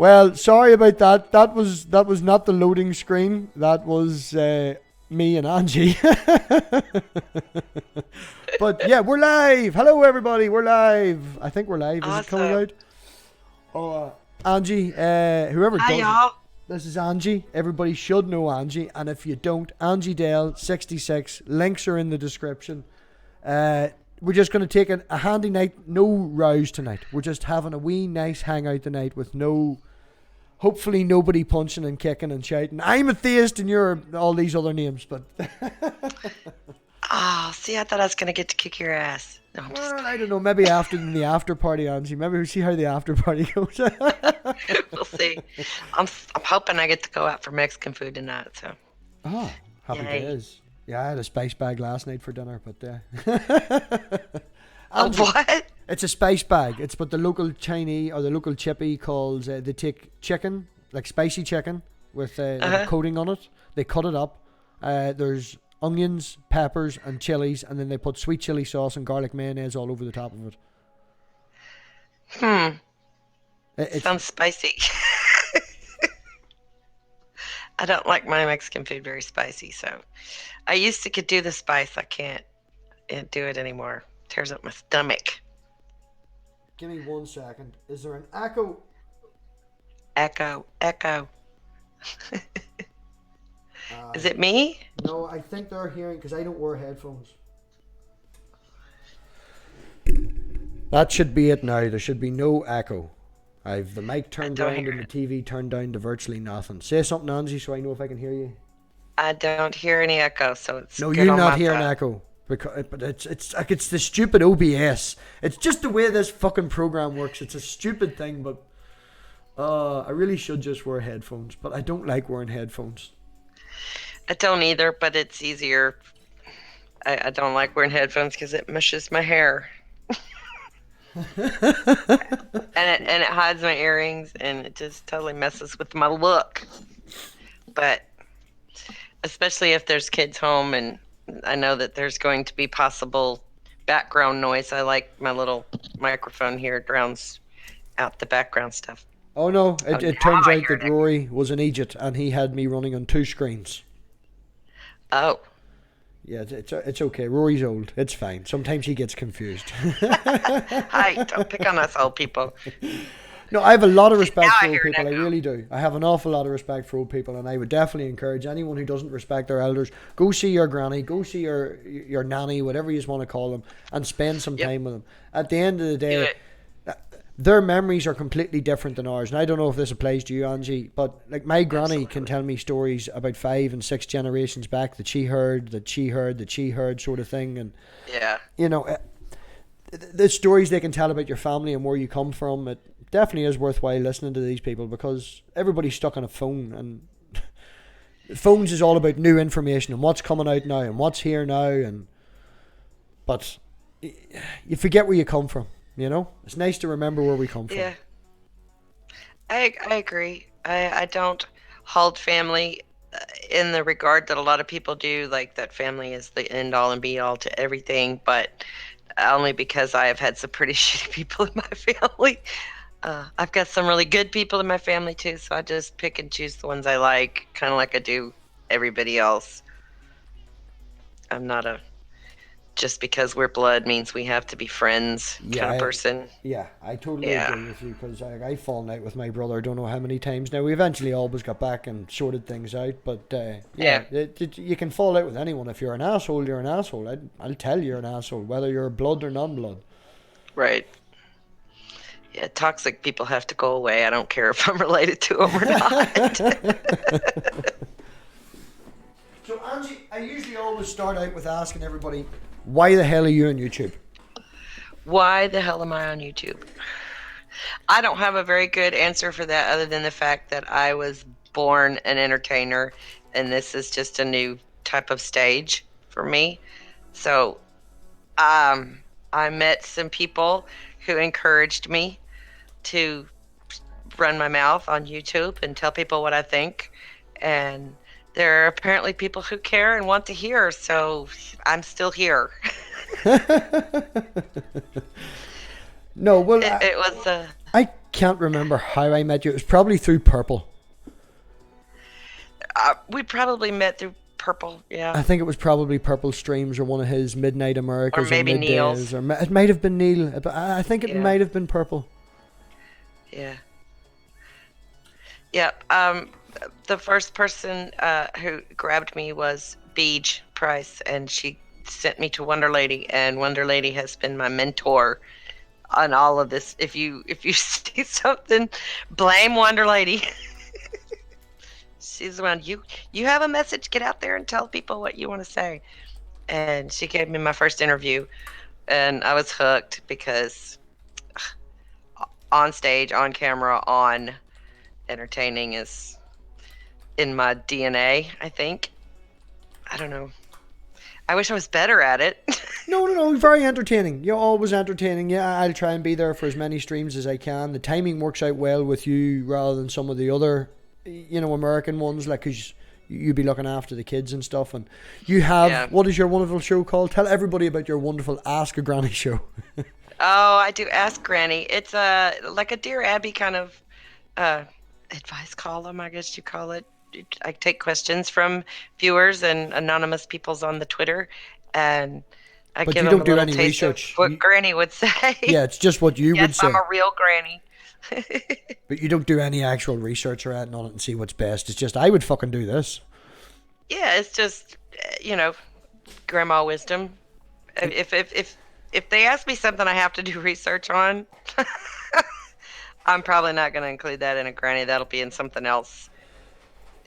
Well, sorry about that. That was not the loading screen. That was me and Angie. But yeah, we're live. Hello, everybody. We're live. I think we're live. Is it coming Awesome. out? Oh, Angie. Whoever Hi, does it. y'all. This is Angie. Everybody should know Angie, and if you don't, Angiedell66. Links are in the description. We're just going to take a handy night. No rows tonight. We're just having a wee nice hangout tonight with hopefully nobody punching and kicking and shouting. I'm a theist and you're all these other names, but Oh, see, I thought I was going to get to kick your ass. No, I'm just well, I don't know. Maybe after the after party, Angie. Maybe we'll see how the after party goes. we'll see. I'm hoping I get to go out for Mexican food tonight. So, Oh, happy Yay. days. Yeah, I had a spice bag last night for dinner, but oh, Angie, what? it's a spice bag. It's what the local Chinese or the local chippy calls. They take chicken, like spicy chicken, with like a coating on it. They cut it up. There's onions, peppers, and chilies, and then they put sweet chili sauce and garlic mayonnaise all over the top of it. It's Sounds spicy. I don't like my Mexican food very spicy, so I used to could do the spice. I can't do it anymore. Tears up my stomach. Give me 1 second. Is there an echo? Echo, echo. Is it me? No, I think they're hearing because I don't wear headphones. That should be it now. There should be no echo. I've the mic turned don't down hear and the it. TV turned down to virtually nothing. Say something, Angie, so I know if I can hear you. I don't hear any echo, so it's No, good you on not my hear an side. echo. But it's like it's the stupid OBS. It's just the way this fucking program works. It's a stupid thing, but I really should just wear headphones. But I don't like wearing headphones. I don't either, but it's easier. I don't like wearing headphones because it mushes my hair. and it hides my earrings, and it just totally messes with my look. But especially if there's kids home and I know that there's going to be possible background noise, I like my little microphone here drowns out the background stuff. Oh no! Oh, It now turns I out hear that it. Rory was in Egypt and he had me running on 2 screens. Oh, Yeah, it's okay. Rory's old. It's fine. Sometimes he gets confused. hi! Don't pick on us old people. No, I have a lot of respect now for I old hear an people. I echo. really do. I have an awful lot of respect for old people, and I would definitely encourage anyone who doesn't respect their elders, go see your granny, go see your nanny, whatever you want to call them, and spend some Yep. time with them. At the end of the Do day, it. their memories are completely different than ours. And I don't know if this applies to you, Angie, but like my granny can Absolutely. tell me stories about 5 and 6 generations back that she heard, sort of thing, and Yeah. you know, the stories they can tell about your family and where you come from, it definitely is worthwhile listening to these people because everybody's stuck on a phone and phones is all about new information and what's coming out now and what's here now, and but you forget where you come from. You know, it's nice to remember where we come from. Yeah. I agree. I don't hold family in the regard that a lot of people do, like that family is the end all and be all to everything, but only because I have had some pretty shitty people in my family. I've got some really good people in my family too, so I just pick and choose the ones I like, kind of like I do everybody else. I'm not a just because we're blood means we have to be friends Yeah, kind of person. Yeah, I totally Yeah. agree with you because I've fallen out with my brother. I don't know how many times now. We eventually always got back and sorted things out, but yeah, you can fall out with anyone. If you're an asshole, you're an asshole. I'll tell you you're an asshole, whether you're blood or non-blood. Right. Yeah, toxic people have to go away. I don't care if I'm related to them or not. So Angie, I usually always start out with asking everybody, why the hell are you on YouTube? Why the hell am I on YouTube? I don't have a very good answer for that other than the fact that I was born an entertainer and this is just a new type of stage for me. So I met some people who encouraged me to run my mouth on YouTube and tell people what I think. And there are apparently people who care and want to hear, so I'm still here. No, well, It was I can't remember how I met you. It was probably through Purple. We probably met through Purple, yeah. I think it was probably Purple Streams or one of his Midnight Americas or maybe Middays. Neil's. Or it might have been Neil. But I think it might have been Purple. Yeah. Yeah. The first person who grabbed me was Beej Price, and she sent me to Wonder Lady, and Wonder Lady has been my mentor on all of this. If you see something, blame Wonder Lady. She's the one. You have a message. Get out there and tell people what you want to say. And she gave me my first interview, and I was hooked because on stage, on camera, on entertaining is in my DNA, I think. I don't know. I wish I was better at it. No, very entertaining. You're always entertaining. Yeah, I'll try and be there for as many streams as I can. The timing works out well with you rather than some of the other, American ones, like, because you be looking after the kids and stuff. And you have, what is your wonderful show called? Tell everybody about your wonderful Ask a Granny show. Oh, I do Ask Granny. It's like a Dear Abby kind of advice column, I guess you call it. I take questions from viewers and anonymous peoples on the Twitter, and I give them a little taste research. Of what Granny would say. Yeah, it's just what you would say. I'm a real granny. But you don't do any actual research or anything on it and see what's best. It's just, I would fucking do this. Yeah, it's just, grandma wisdom. If they ask me something I have to do research on, I'm probably not going to include that in a granny. That'll be in something else.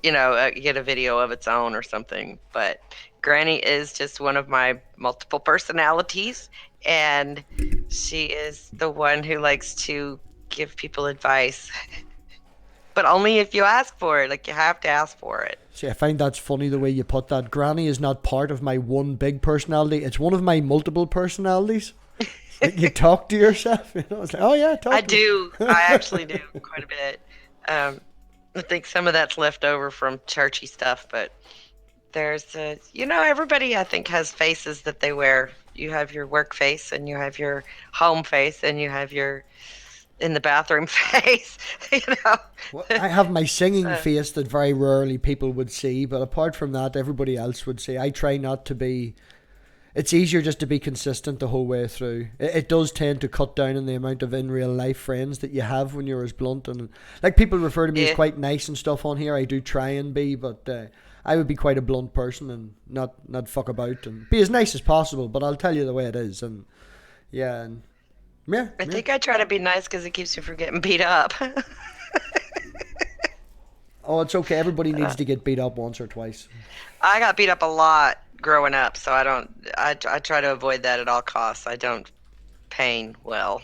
Get a video of its own or something. But Granny is just one of my multiple personalities, and she is the one who likes to give people advice. But only if you ask for it. Like, you have to ask for it. See, I find that's funny the way you put that. Granny is not part of my one big personality. It's one of my multiple personalities. Like, you talk to yourself. It's like, oh yeah, I do. I actually do quite a bit. I think some of that's left over from churchy stuff, but there's everybody I think has faces that they wear. You have your work face, and you have your home face, and you have your in the bathroom face. Well, I have my singing face that very rarely people would see, but apart from that, everybody else would see. I try not to be. It's easier just to be consistent the whole way through. It does tend to cut down on the amount of in real life friends that you have when you're as blunt, and like, people refer to me as quite nice and stuff on here. I do try and be, but I would be quite a blunt person and not fuck about and be as nice as possible. But I'll tell you the way it is, and yeah. I think I try to be nice because it keeps you from getting beat up. Oh, it's okay. Everybody needs to get beat up once or twice. I got beat up a lot growing up, so I try to avoid that at all costs. I don't pain well.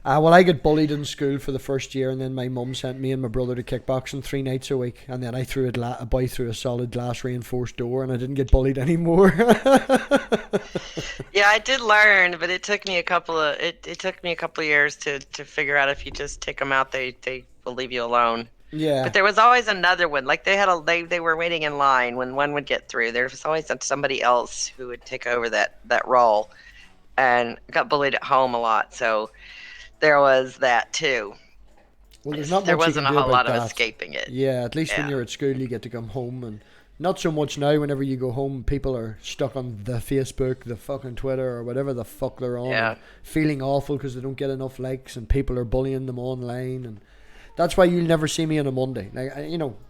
Well, I got bullied in school for the first year, and then my mum sent me and my brother to kickboxing 3 nights a week, and then I threw a boy through a solid glass reinforced door, and I didn't get bullied anymore. Yeah, I did learn, but it took me a couple of years to figure out if you just take them out, they will leave you alone. Yeah. But there was always another one. Like, they were waiting in line when one would get through. There was always somebody else who would take over that role, and I got bullied at home a lot, so there was that too. Well, there wasn't a whole lot of escaping it. Yeah, at least when you're at school, you get to come home, and not so much now. Whenever you go home, people are stuck on the Facebook, the fucking Twitter, or whatever the fuck they're on, and feeling awful because they don't get enough likes, and people are bullying them online, and that's why you'll never see me on a Monday. Like,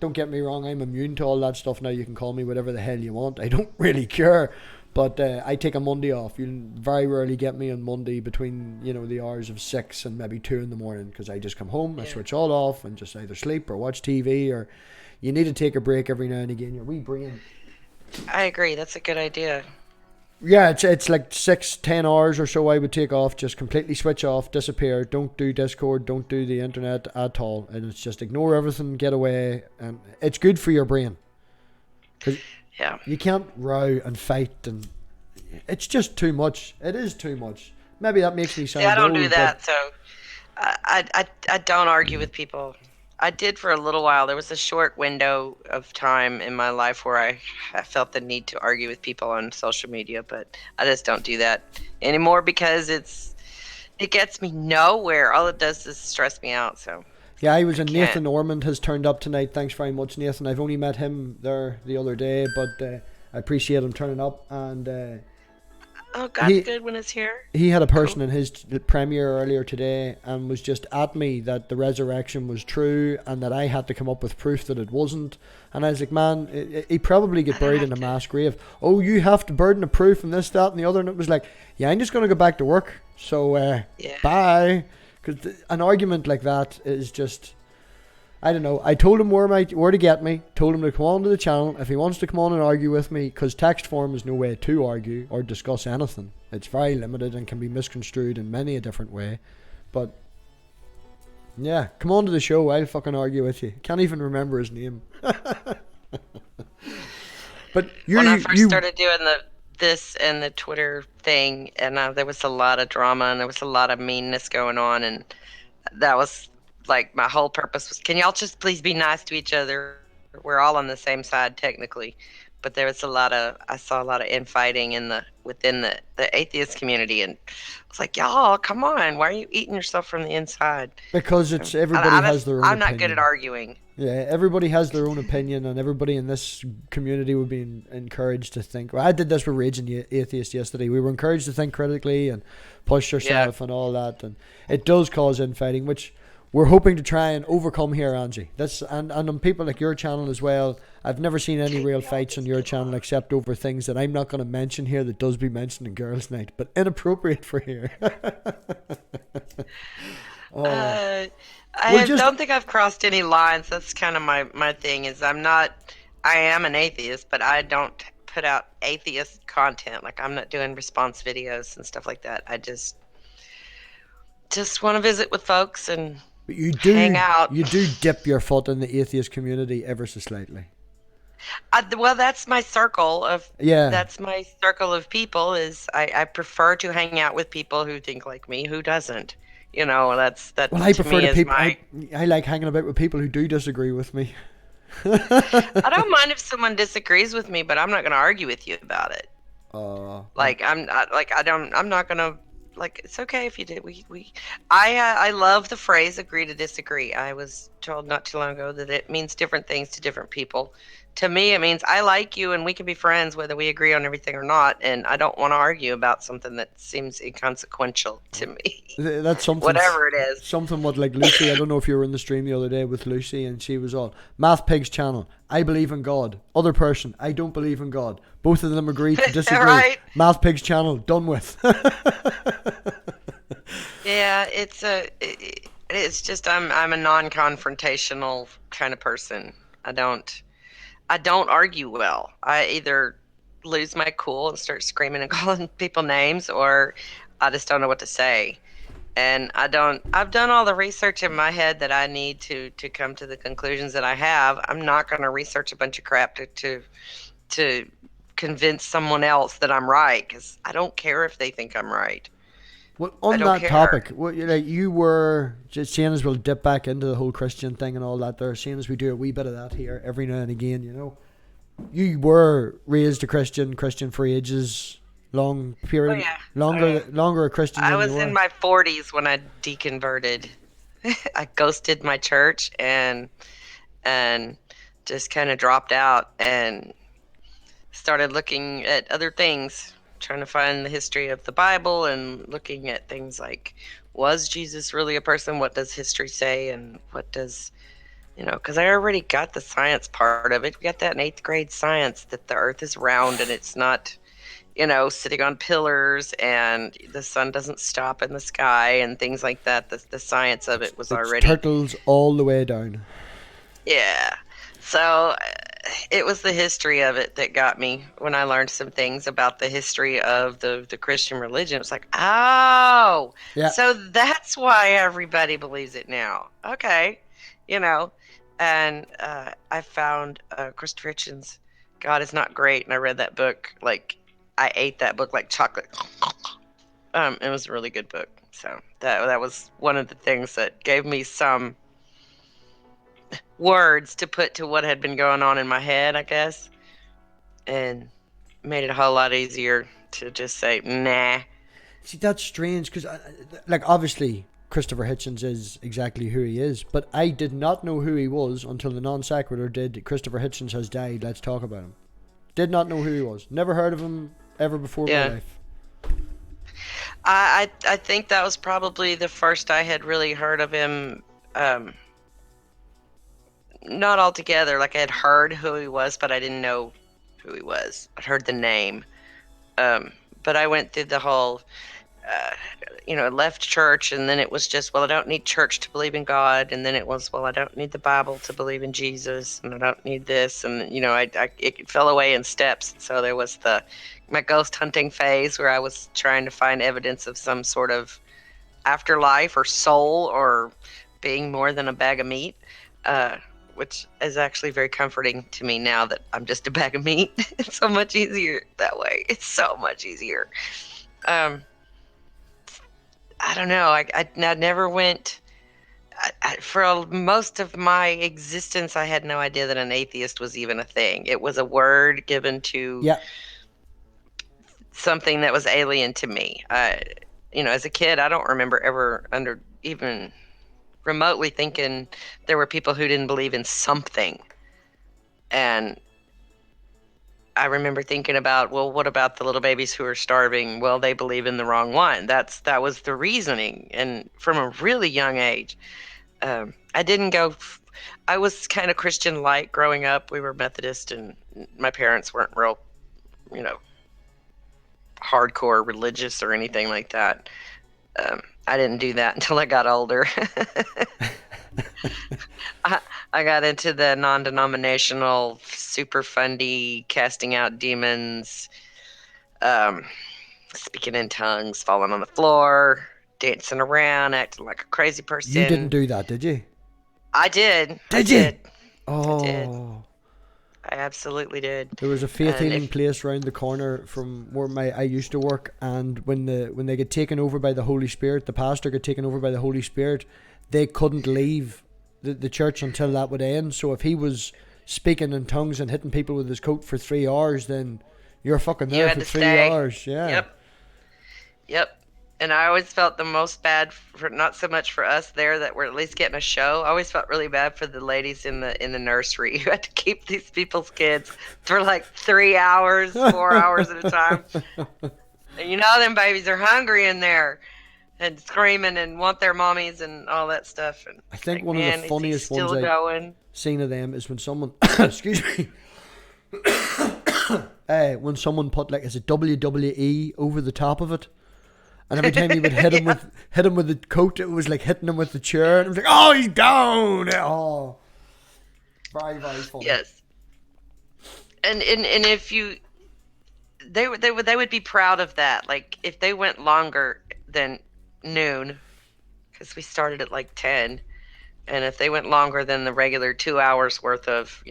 don't get me wrong, I'm immune to all that stuff now. You can call me whatever the hell you want. I don't really care. But I take a Monday off. You'll very rarely get me on Monday between, the hours of 6 and maybe 2 in the morning, because I just come home, I switch all off and just either sleep or watch TV, or you need to take a break every now and again. Your wee brain. I agree. That's a good idea. Yeah, it's like 6-10 hours or so I would take off, just completely switch off, disappear, don't do Discord, don't do the internet at all, and it's just ignore everything, get away, and it's good for your brain. Yeah. You can't row and fight, and it's just too much. It is too much. Maybe that makes me sound I don't old, do that, so I don't argue with people. I did for a little while. There was a short window of time in my life where I felt the need to argue with people on social media, but I just don't do that anymore because it's It gets me nowhere. All it does is stress me out. So Yeah, I was I in can't. Nathan Ormond has turned up tonight. Thanks very much, Nathan. I've only met him there the other day, but I appreciate him turning up. And Oh, God's he good when it's here. he had a Cool. person in his premiere earlier today and was just at me that the resurrection was true and that I had to come up with proof that it wasn't. And I was like, man, he probably I get don't buried have in a to. mass grave. Oh, you have to burden of proof and this, that, and the other. And it was like, yeah, I'm just going to go back to work. So, Yeah. bye. Because an argument like that is just, I don't know. I told him where to get me. Told him to come on to the channel if he wants to come on and argue with me. Because text form is no way to argue or discuss anything. It's very limited and can be misconstrued in many a different way. But yeah, come on to the show. I'll fucking argue with you. Can't even remember his name. But When I first you started doing this and the Twitter thing, and there was a lot of drama and there was a lot of meanness going on, and that was like my whole purpose was, can y'all just please be nice to each other? We're all on the same side technically, but there was I saw a lot of infighting within the atheist community, and I was like, y'all, come on, why are you eating yourself from the inside? because So it's everybody has their own I'm not good at opinion. arguing. Yeah, everybody has their own opinion, and everybody in this community would be encouraged to think. Well, I did this with Raging Atheist yesterday. We were encouraged to think critically and push Yeah, yourself and all that, and it does cause infighting, which we're hoping to try and overcome here, Angie. That's and on people like your channel as well. I've never seen any real fights on your channel except over things that I'm not going to mention here that does be mentioned in Girls' Night, but inappropriate for here. Oh, Uh, well, just don't think I've crossed any lines. That's kind of my thing is I'm not, I am an atheist, but I don't put out atheist content. Like I'm not doing response videos and stuff like that. I just want to visit with folks and but you hang do out. you do dip your foot in the atheist community ever so slightly. Well, Yeah. that's my circle of people is I prefer to hang out with people who think like me, who doesn't. You know, that Well, I to prefer me to is people. my I like hanging about with people who do disagree with me. I don't mind if someone disagrees with me, but I'm not going to argue with you about it. Well, Like I'm not like I don't I'm not gonna like it's okay if you did we I love the phrase agree to disagree. I was told not too long ago that it means different things to different people. To me it means I like you and we can be friends whether we agree on everything or not, and I don't want to argue about something that seems inconsequential to me. that's Whatever it is. something what like Lucy. I don't know if you were in the stream the other day with Lucy, and she was on MathPig's channel. I believe in God. Other person, I don't believe in God. Both of them agreed to disagree. Right? MathPig's channel done with. Yeah, it's just I'm a non-confrontational kind of person. I don't I don't argue well. I either lose my cool and start screaming and calling people names, or I just don't know what to say. And I've done all the research in my head that I need to come to the conclusions that I have. I'm not going to research a bunch of crap to convince someone else that I'm right, cuz I don't care if they think I'm right. Well, I on don't that care. topic, you were just seeing as we'll dip back into the whole Christian thing and all that. There, seeing as we do a wee bit of that here every now and again. You were raised a Christian for ages, long Oh period, yeah. Oh yeah. longer a Christian I than you was in were. my 40s when I deconverted. I ghosted my church and just kind of dropped out and started looking at other things, trying to find the history of the Bible and looking at things like, was Jesus really a person? What does history say? And what does, because I already got the science part of it. We got that in eighth grade science that the earth is round and it's not, sitting on pillars and the sun doesn't stop in the sky and things like that. The science of it was It's already, turtles all the way down. yeah. So it was the history of it that got me when I learned some things about the history of the Christian religion. It's like, oh, Yeah, so that's why everybody believes it now. Okay, you know. And I found Christopher Hitchens' God is Not Great, and I read that book like I ate that book like chocolate. It was a really good book. So that was one of the things that gave me some words to put to what had been going on in my head, I guess, and made it a whole lot easier to just say, nah. See, that's strange because, like, obviously Christopher Hitchens is exactly who he is, but I did not know who he was until the non sequitur did. Christopher Hitchens has died. Let's talk about him. Did not know who he was. Never heard of him ever before in my Yeah. life. I think that was probably the first I had really heard of him. Um, Not altogether. Like, I had heard who he was, but I didn't know who he was. I'd heard the name. But I went through the whole, uh, left church, and then it was just, well, I don't need church to believe in God, and then it was, well, I don't need the Bible to believe in Jesus, and I don't need this, and it fell away in steps. So there was my ghost hunting phase where I was trying to find evidence of some sort of afterlife or soul or being more than a bag of meat, which is actually very comforting to me now that I'm just a bag of meat. It's so much easier that way. It's so much easier. Um, I don't know. I never went. For most of my existence, I had no idea that an atheist was even a thing. It was a word given to Yeah. something that was alien to me. As a kid, I don't remember ever even remotely thinking there were people who didn't believe in something. And I remember thinking about, well, what about the little babies who are starving? Well, they believe in the wrong one. That was the reasoning, and from a really young age. I didn't go. I was kind of Christian light growing up. We were Methodist, and my parents weren't real, you know, hardcore religious or anything like that. I didn't do that until I got older. I, I got into the non-denominational, super fundy, casting out demons, um, speaking in tongues, falling on the floor, dancing around, acting like a crazy You didn't person. do that, did you? I did. I Did you? did. I did. Oh. I absolutely did. There was a faith And healing if place round the corner from where I used to work, and when they get taken over by the Holy Spirit, the pastor got taken over by the Holy Spirit, they couldn't leave the church until that would end. So if he was speaking in tongues and hitting people with his coat for 3 hours, then you're fucking you there had for to three stay. hours. Yeah. Yep. Yep. And I always felt the most bad for not so much for us there that we're at least getting a show. I always felt really bad for the ladies in the nursery who had to keep these people's kids for like 3 hours, 4 hours at a time. And them babies are hungry in there and screaming and want their mommies and all that stuff. And I it's think like, one of the man, is he funniest ones still I've going? seen of them is when someone, excuse me, when someone put like, is it WWE over the top of it? And every time you would Yeah. hit him with the coat, it was like hitting him with the chair, and it was like, oh, he's down. Oh, very very funny. Yes. And if you they would be proud of that. Like if they went longer than noon, because we started at like 10, and if they went longer than the regular 2 hours worth of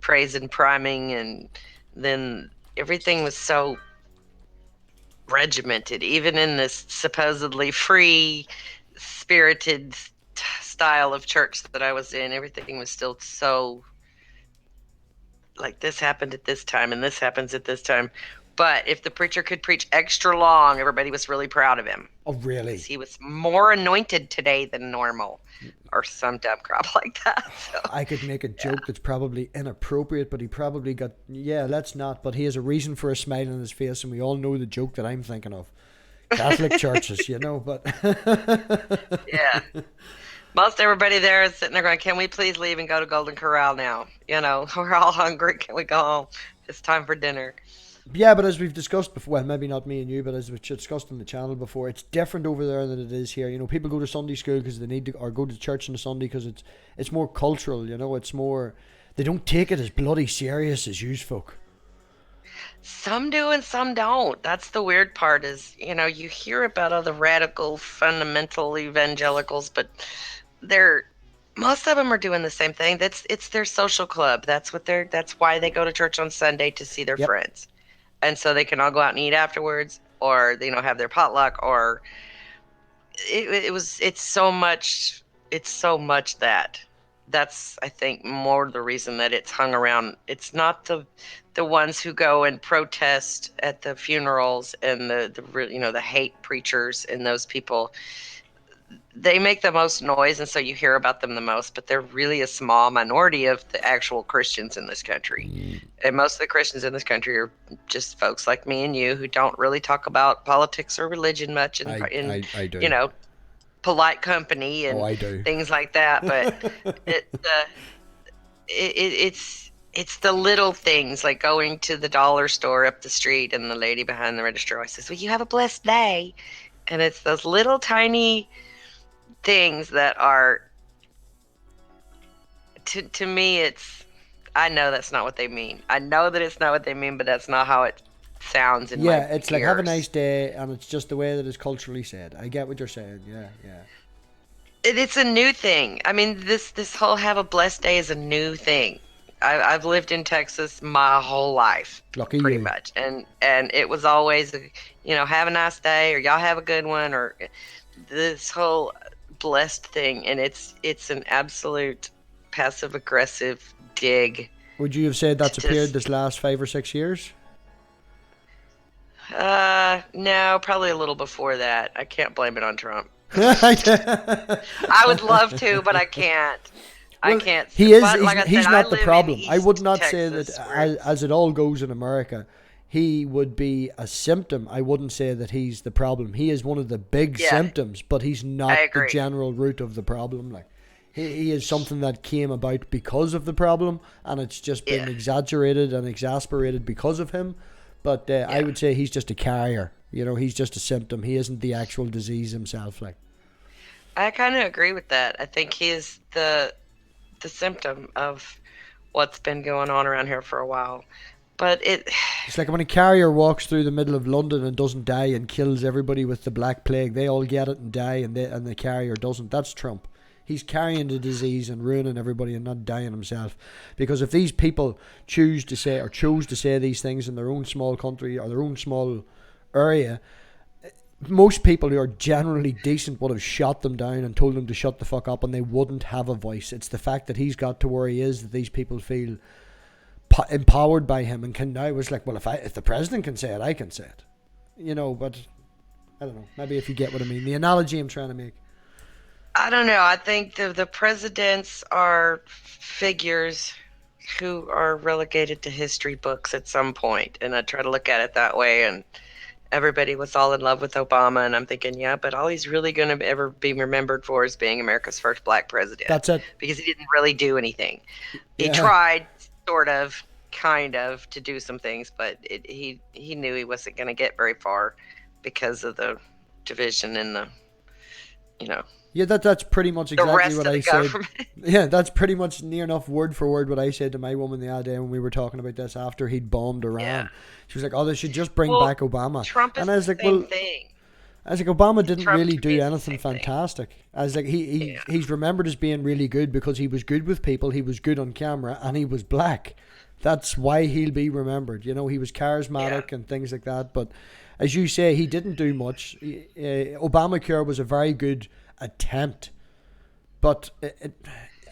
praise and priming, and then everything was so regimented, even in this supposedly free spirited style of church that I was in. Everything was still so like, this happened at this time and this happens at this time. But if the preacher could preach extra long, everybody was really proud of him Oh, because really? he was more anointed today than normal, or some dumb crap like that. So I could make a yeah. joke that's probably inappropriate, but he probably got, yeah, let's not. But he has a reason for a smile on his face, and we all know the joke that I'm thinking of. Catholic churches, but Yeah. Most everybody there is sitting there going, "Can we please leave and go to Golden Corral now? We're all hungry. Can we go home? It's time for dinner." yeah, but as we've discussed before, well, maybe not me and you, but as we've discussed on the channel before, it's different over there than it is here. People go to Sunday school because they need to, or go to church on a Sunday because it's more cultural. It's more, they don't take it as bloody serious as you folk. Some do and some don't. That's the weird part is, you hear about all the radical fundamental evangelicals, but they're most of them are doing the same thing. It's their social club. That's why they go to church on Sunday, to see their Yep. friends. And so they can all go out and eat afterwards, or have their potluck, or it's so much that. that's I think more the reason that it's hung around. It's not the ones who go and protest at the funerals and the hate preachers and those people. They make the most noise, and so you hear about them the most, but they're really a small minority of the actual Christians in this country. Mm, And most of the Christians in this country are just folks like me and you who don't really talk about politics or religion much in I you do. know polite company Oh, and I do. things like that. But it, uh, it's the little things like going to the dollar store up the street and the lady behind the register always says, "Well, you have a blessed day," and it's those little tiny things that are to me. It's I know that's not what they mean. I know that it's not what they mean, but that's not how it sounds in my Yeah, it's like have a nice ears. day, and it's just the way that it's culturally said. I get what you're saying. Yeah, yeah. It's a new thing. I mean, this whole "have a blessed day" is a new thing. I've lived in Texas my whole life, Lucky pretty you. much, and it was always, have a nice day, or y'all have a good one, or this whole blessed thing, and it's an absolute passive aggressive dig Would you have said to that's appeared just this last 5 or 6 years? no, probably a little before that. I can't blame it on Trump. well, I would love to, but I can't. I can't. he is. But like I said, He's I not the live in problem. I would East not say that Texas, where it's as it all goes in America, he would be a symptom. I wouldn't say that he's the problem. He is one of the big yeah, symptoms, but he's I not the agree. general root of the problem. Like he is something that came about because of the problem, and it's just been Yeah, exaggerated and exasperated because of him. But I yeah. would say he's just a carrier. He's just a symptom. He isn't the actual disease himself. Like. I kind of agree with that. I think he is the symptom of what's been going on around here for a while. But it, It's like when a carrier walks through the middle of London and doesn't die and kills everybody with the Black Plague. They all get it and die, and the carrier doesn't. That's Trump. He's carrying the disease and ruining everybody and not dying himself. Because if these people choose to say or chose to say these things in their own small country or their own small area, most people who are generally decent would have shot them down and told them to shut the fuck up, and they wouldn't have a voice. It's the fact that he's got to where he is that these people feel empowered by him and can now was like, well, if the president can say it, I can say it, But I don't know. Maybe if you get what I mean, the analogy I'm trying to make. I don't know. I think the presidents are figures who are relegated to history books at some point, and I try to look at it that way. And everybody was all in love with Obama, and I'm thinking, yeah, but all he's really going to ever be remembered for is being America's first black president That's it. because he didn't really do anything. He Yeah, tried, sort of, kind of, to do some things, but he knew he wasn't going to get very far because of the division and you know yeah. That's pretty much the exactly rest what of I the said. government. Yeah, that's pretty much near enough word for word what I said to my woman the other day when we were talking about this after he'd bombed Yeah. Iran. She was like, "Oh, they should just bring Well, back Obama," Trump is and I was the like, same "Well." thing. I was like, Obama didn't Trump really to me do is the anything same thing. fantastic. I was like, Yeah. he's remembered as being really good because he was good with people, he was good on camera, and he was black. That's why he'll be remembered. He was Yeah. charismatic and things like that. But as you say, he didn't do much. Obamacare was a very good attempt, but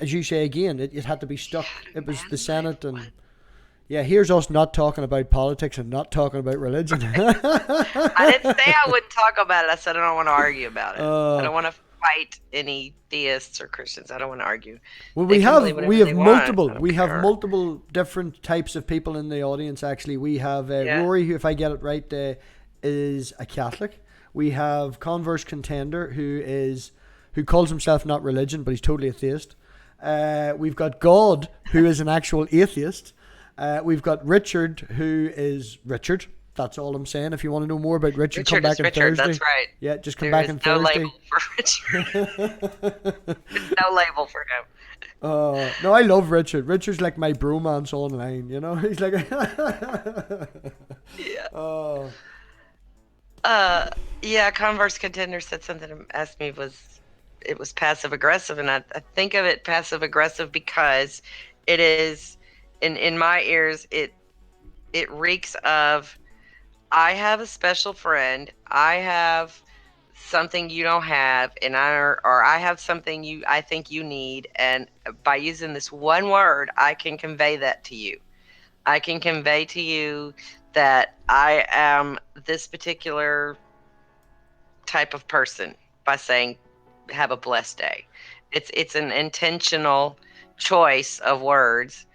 as you say again, it had to be stuck. God, It was the imagine Senate, what. and yeah, here's us not talking about politics and not talking about religion. I didn't say I wouldn't talk about it. I said I don't want to argue about it. I uh, don't want to fight any theists or Christians. I don't want to argue. Well, They we can believe have we whatever have they want. multiple I don't we have care. multiple different types of people in the audience. Actually, we have Yeah. Rory, who, if I get it right, is a Catholic. We have Converse Contender, who calls himself not religion, but he's totally atheist. We've got God, who is an actual atheist. We've got Richard, who is Richard. That's all I'm saying. If you want to know more about Richard, come Richard back is on Richard. Thursday. That's right. Yeah, just come There back is on no Thursday. label for Richard. There's no label for him. No, I love Richard. Richard's like my bromance online, He's like, Yeah. oh, Uh, yeah. Converse Contender said something. Asked me it was passive aggressive, and I think of it passive aggressive because it is in my ears it reeks of I have a special friend. I have something you don't have, and or I have something I think you need, and by using this one word, I can convey that to you. I can convey to you that I am this particular type of person by saying have a blessed day. It's an intentional choice of words,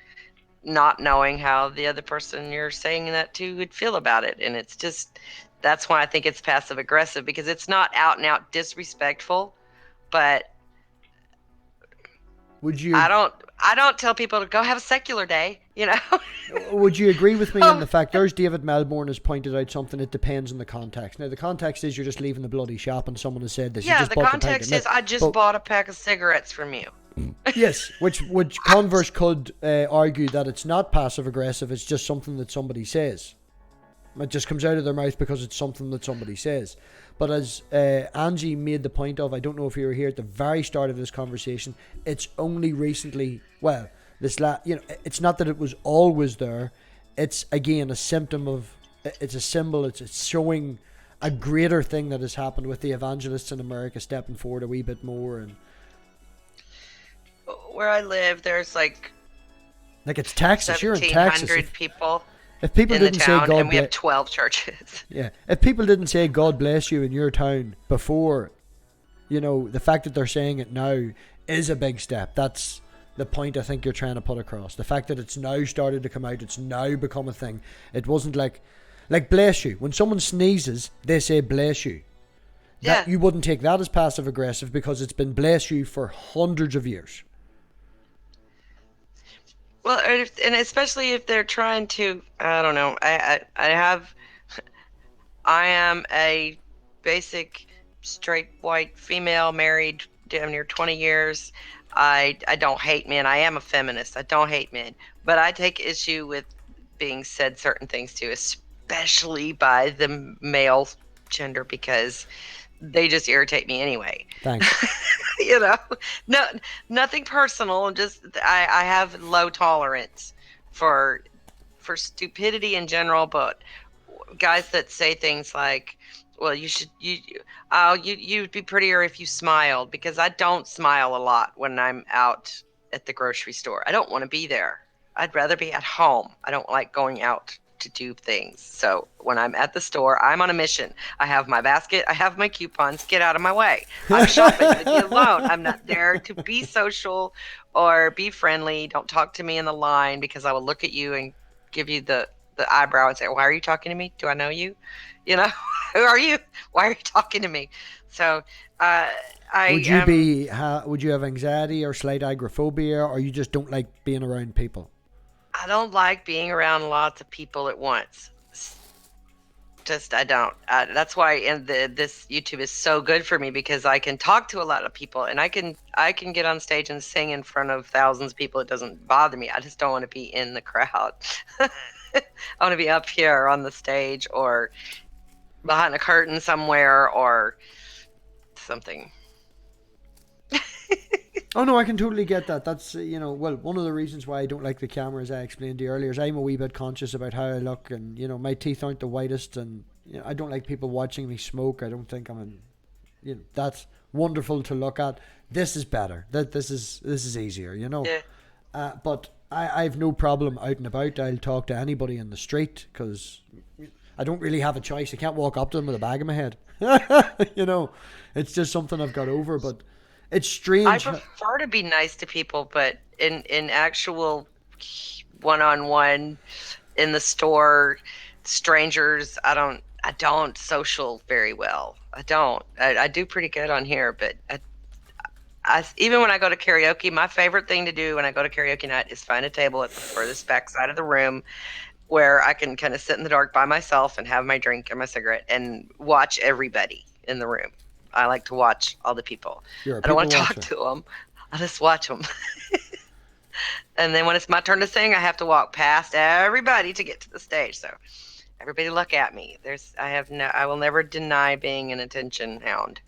not knowing how the other person you're saying that to would feel about it. And it's just, that's why I think it's passive aggressive, because it's not out and out disrespectful, but Would I you don't I don't tell people to go have a secular day, you know. would you agree with me in Oh, the fact there's David Melbourne has pointed out something? It depends on the context. Now the context is you're just leaving the bloody shop and someone has said this. You yeah, just the bought the pint of context is milk. I just But bought a pack of cigarettes from you. yes, which Converse could argue that it's not passive aggressive. It's just something that somebody says. It just comes out of their mouth because it's something that somebody says. But as Angie made the point of, I don't know if you were here at the very start of this conversation. It's only recently, well, it's not that it was always there. It's again a symptom of, it's a symbol. It's showing a greater thing that has happened with the evangelists in America stepping forward a wee bit more, and Where I live, there's like like it's Texas. You're in Texas. 1,700 people If people in the didn't say town, and God we have bless, 12 churches. yeah, if people didn't say God bless you in your town before, the fact that they're saying it now is a big step. That's the point I think you're trying to put across. The fact that it's now started to come out, it's now become a thing. It wasn't like bless you. When someone sneezes, they say bless you. Yeah. That you wouldn't take that as passive aggressive because it's been bless you for hundreds of years. Well, and especially if they're trying to, I don't know. I am a basic straight white female, married damn near 20 years. I don't hate men. I am a feminist. I don't hate men, but I take issue with being said certain things to, especially by the male gender, because they just irritate me anyway. Thanks. You know, no, nothing personal. Just I have low tolerance for stupidity in general, but guys that say things like, "Well, you'd be prettier if you smiled," because I don't smile a lot when I'm out at the grocery store. I don't want to be there. I'd rather be at home. I don't like going out to do things. So when I'm at the store, I'm on a mission. I have my basket. I have my coupons. Get out of my way. I'm shopping. Leave me alone. I'm not there to be social or be friendly. Don't talk to me in the line, because I will look at you and give you the eyebrow and say, "Why are you talking to me? Do I know you? You know, who are you? Why are you talking to me?" So Would you have anxiety or slight agoraphobia, or you just don't like being around people? I don't like being around lots of people at once. Just I don't. That's why this YouTube is so good for me, because I can talk to a lot of people, and I can get on stage and sing in front of thousands of people. It doesn't bother me. I just don't want to be in the crowd. I want to be up here on the stage or behind a curtain somewhere or something. Oh no, I can totally get that. That's well, one of the reasons why I don't like the camera, as I explained to you earlier, is I'm a wee bit conscious about how I look, and my teeth aren't the whitest, and I don't like people watching me smoke. I don't think that's wonderful to look at. This is better. This is easier, Yeah. But I have no problem out and about. I'll talk to anybody in the street because I don't really have a choice. I can't walk up to them with a bag in my head. It's just something I've got over, but. It's strange. I prefer to be nice to people, but in actual one-on-one in the store, strangers, I don't social very well. I don't. I do pretty good on here, but even when I go to karaoke, my favorite thing to do when I go to karaoke night is find a table at the furthest back side of the room where I can kind of sit in the dark by myself and have my drink and my cigarette and watch everybody in the room. I like to watch all the people. I don't want to talk to them. I just watch them. And then when it's my turn to sing, I have to walk past everybody to get to the stage. So everybody look at me. I will never deny being an attention hound.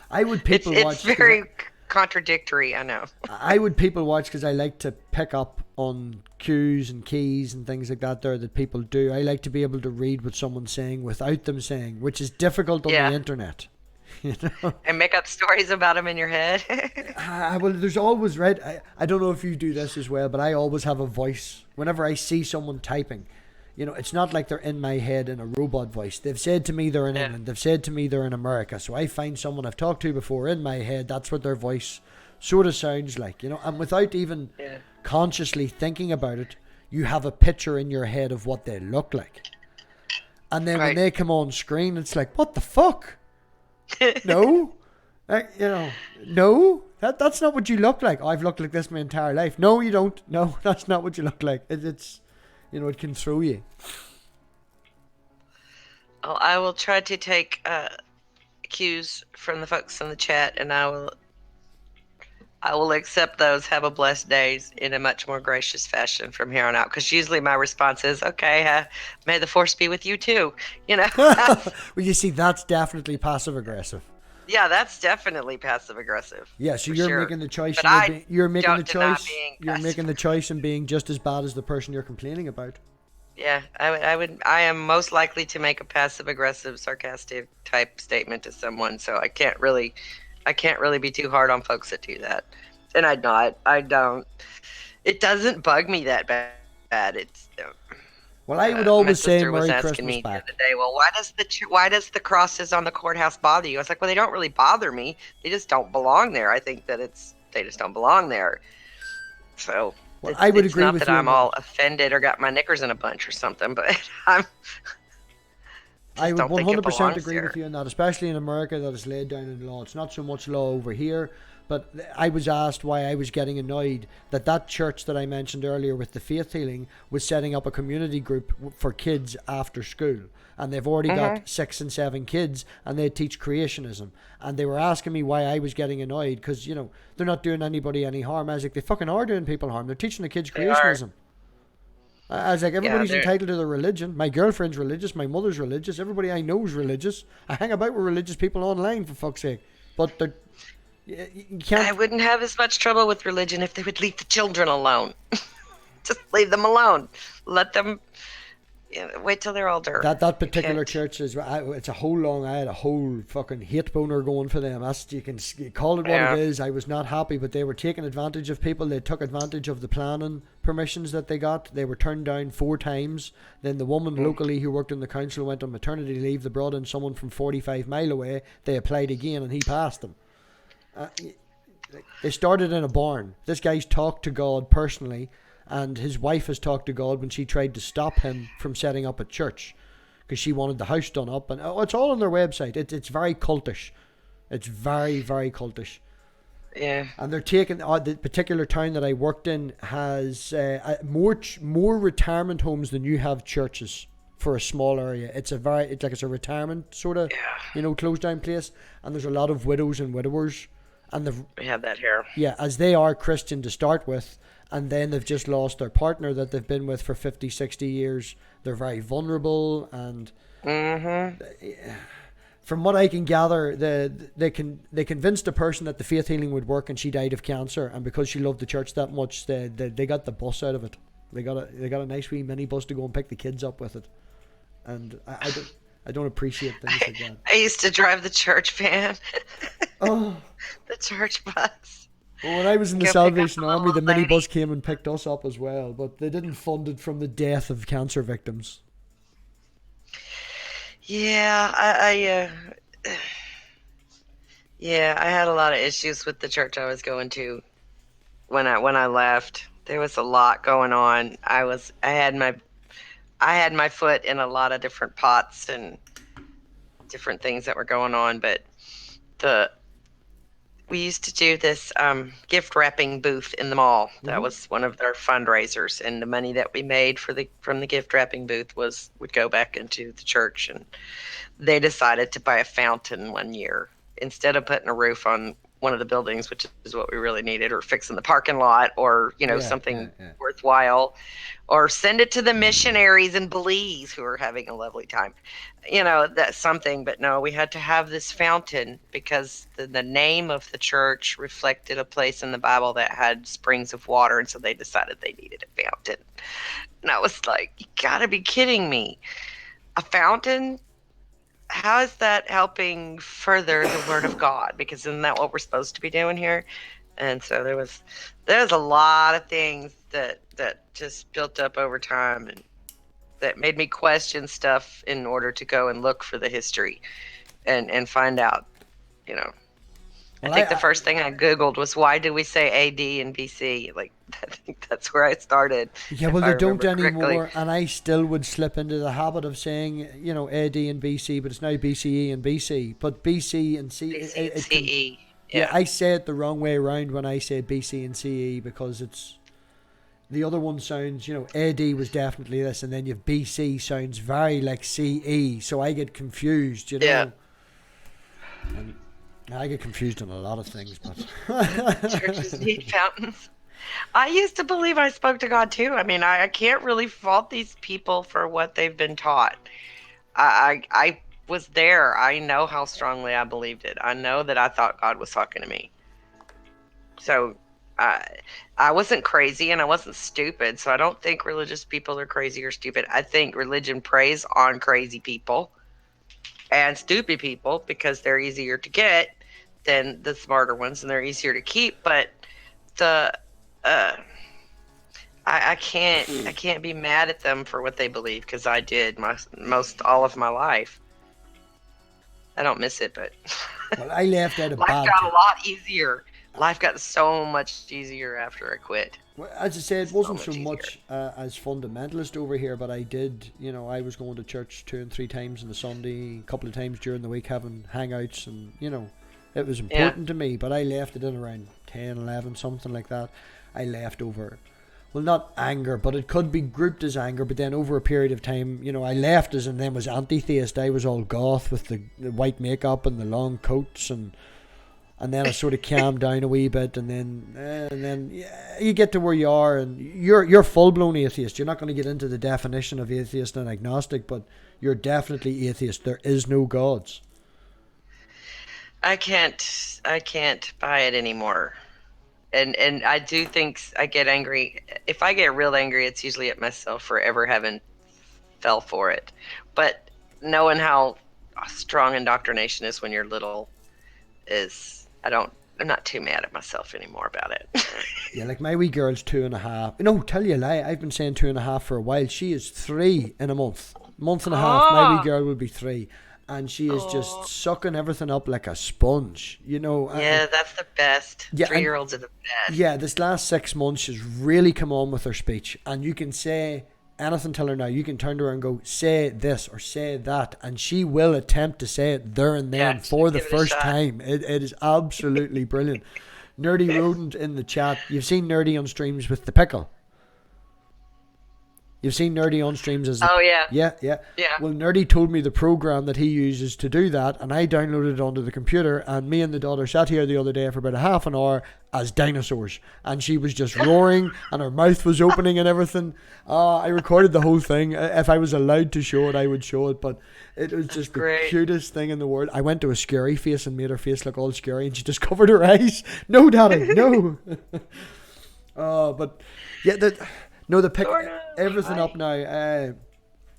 I would people watch. It's very contradictory, I know. I would people watch because I like to pick up on cues and keys and things like that there that people do. I like to be able to read what someone's saying without them saying, which is difficult on the Yeah. internet. You know? And make up stories about them in your head. Well, there's always I don't know if you do this as well, but I always have a voice whenever I see someone typing. You know, it's not like they're in my head in a robot voice. They've said to me they're in Yeah. England. They've said to me they're in America. So I find someone I've talked to before in my head. That's what their voice sort of sounds like, you know. And without even Yeah. consciously thinking about it, you have a picture in your head of what they look like. And then when Right. they come on screen, it's like, what the fuck? No, you know, no, that's not what you look like. Oh, I've looked like this my entire life. No, you don't. No, that's not what you look like. It's, you know, it can throw you. Well, I will try to take cues from the folks in the chat, and I will accept those. Have a blessed days in a much more gracious fashion from here on out. Because usually my response is, "Okay, may the force be with you too." You know. Well, you see, that's definitely passive aggressive. Yeah, that's definitely passive aggressive. Yeah, so for you're sure. making the choice. But And you're making don't the deny choice. being You're making the passive. choice and being just as bad as the person you're complaining about. Yeah, I am most likely to make a passive aggressive, sarcastic type statement to someone. So I can't really be too hard on folks that do that. And I don't. It doesn't bug me that bad. It's Well, I would my always say sister was Merry asking Christmas me the back. other day, well, why does the crosses on the courthouse bother you? I was like, well, they don't really bother me. They just don't belong there. I think that they just don't belong there. So Well, I would it's agree not with that you I'm on all that. offended or got my knickers in a bunch or something, but I I just would don't think it 100% belongs agree there. with you on that, especially in America that is laid down in law. It's not so much law over here, but I was asked why I was getting annoyed that church that I mentioned earlier with the faith healing was setting up a community group for kids after school. And they've already got 6 and 7 kids, and they teach creationism. And they were asking me why I was getting annoyed because, you know, they're not doing anybody any harm. I was like, they fucking are doing people harm. They're teaching the kids They are. creationism. I was like, Yeah, everybody's they're entitled to their religion. My girlfriend's religious. My mother's religious. Everybody I know is religious. I hang about with religious people online, for fuck's sake. But you I can't. wouldn't have as much trouble with religion if they would leave the children alone. Just leave them alone. Let them wait till they're older. That You particular can't- church is it's a whole long. I had a whole fucking hate boner going for them. That's you can call it what Yeah. it is. I was not happy, but they were taking advantage of people. They took advantage of the planning permissions that they got. They were turned down 4 times. Then the woman locally who worked in the council went on maternity leave. They brought in someone from 45 mile away. They applied again, and he passed them. They started in a barn. This guy's talked to God personally, and his wife has talked to God when she tried to stop him from setting up a church because she wanted the house done up. And it's all on their website. It's very cultish. It's very, very cultish. Yeah. And they're taking the particular town that I worked in has more retirement homes than you have churches for a small area. It's a retirement sort of closed down place, and there's a lot of widows and widowers, and We have that here. as they are Christian to start with, and then they've just lost their partner that they've been with for 50, 60 years. They're very vulnerable, and from what I can gather, they convinced a person that the faith healing would work, and she died of cancer. And because she loved the church that much, they got the bus out of it. They got a nice wee mini bus to go and pick the kids up with it. And I don't appreciate things like that. I used to drive the church van. Oh, The church bus. well, when I was in the Go pick up Salvation the Army, little the mini lady. bus came and picked us up as well, but they didn't fund it from the death of cancer victims. Yeah, yeah, I had a lot of issues with the church I was going to when I left. There was a lot going on. I had my foot in a lot of different pots and different things that were going on, but we used to do this gift wrapping booth in the mall. That was one of their fundraisers, and the money that we made from the gift wrapping booth would go back into the church. And they decided to buy a fountain one year instead of putting a roof on one of the buildings, which is what we really needed, or fixing the parking lot, or Yeah, yeah, something yeah. worthwhile, or send it to the missionaries in Belize who are having a lovely time. That's something. But no, we had to have this fountain because the name of the church reflected a place in the Bible that had springs of water, and so they decided they needed a fountain. And I was like, you gotta be kidding me. A fountain? How is that helping further the word of God? Because isn't that what we're supposed to be doing here? And so there's a lot of things that just built up over time, and that made me question stuff in order to go and look for the history and find out. You know, I Well, think the first thing I Googled was, why do we say AD and BC? Like, I think that's where I started, yeah, if well, I they don't remember correctly. anymore, and I still would slip into the habit of saying, AD and BC, but it's now BCE and BC. But BC and C, BC and it can, CE. yeah, Yeah. I say it the wrong way around when I say BC and CE because it's the other one sounds, AD was definitely this, and then you've BC sounds very like CE, so I get confused, Yeah. and I get confused on a lot of things, but Churches need fountains. I used to believe I spoke to God too. I mean, I can't really fault these people for what they've been taught. I was there. I know how strongly I believed it. I know that I thought God was talking to me. So I I wasn't crazy and I wasn't stupid. So I don't think religious people are crazy or stupid. I think religion preys on crazy people and stupid people because they're easier to get than the smarter ones, and they're easier to keep. But the uh, I can't be mad at them for what they believe, because I did most all of my life. I don't miss it, but well, I left out a life bad. got a lot easier. Life got so much easier after I quit. Well, as I said, it So wasn't so much easier. much as fundamentalist over here, but I did, I was going to church 2 and 3 times on the Sunday, a couple of times during the week having hangouts, and, it was Yeah. important to me, but I left it in around 10, 11, something like that. I left over, well, not anger, but it could be grouped as anger, but then over a period of time, I left as and then was anti-theist. I was all goth with the white makeup and the long coats, and then I sort of calmed down a wee bit, and then yeah, you get to where you are, and you're full blown atheist. You're not going to get into the definition of atheist and agnostic, but you're definitely atheist. There is no gods. I can't buy it anymore. And I do think I get angry. If I get real angry, it's usually at myself for ever having fell for it. But knowing how strong indoctrination is when you're little is, I'm not too mad at myself anymore about it. Yeah, like my wee girl's 2.5. No, tell you a lie. I've been saying 2.5 for a while. She is 3 in a month and a half. My wee Oh, girl will be 3, and she is just oh, sucking everything up like a sponge. yeah, that's the best. Yeah, and 3-year-olds are the best. yeah, this last 6 months she's really come on with her speech, and you can say anything to her now. You can turn to her and go, say this or say that, and she will attempt to say it there and Yeah, then for the give it a first shot. time. It is absolutely brilliant. Nerdy Rodent in the chat. You've seen Nerdy on streams with the pickle. You've seen Nerdy on streams as a... Oh yeah, Yeah, yeah. yeah. Well, Nerdy told me the program that he uses to do that, and I downloaded it onto the computer, and me and the daughter sat here the other day for about a half an hour as dinosaurs, and she was just roaring, and her mouth was opening and everything. I recorded the whole thing. If I was allowed to show it, I would show it, but it was That's just the great. cutest thing in the world. I went to a scary face and made her face look all scary, and she just covered her eyes. No, Daddy, no. But yeah, no, the pick Lorna, everything up hi.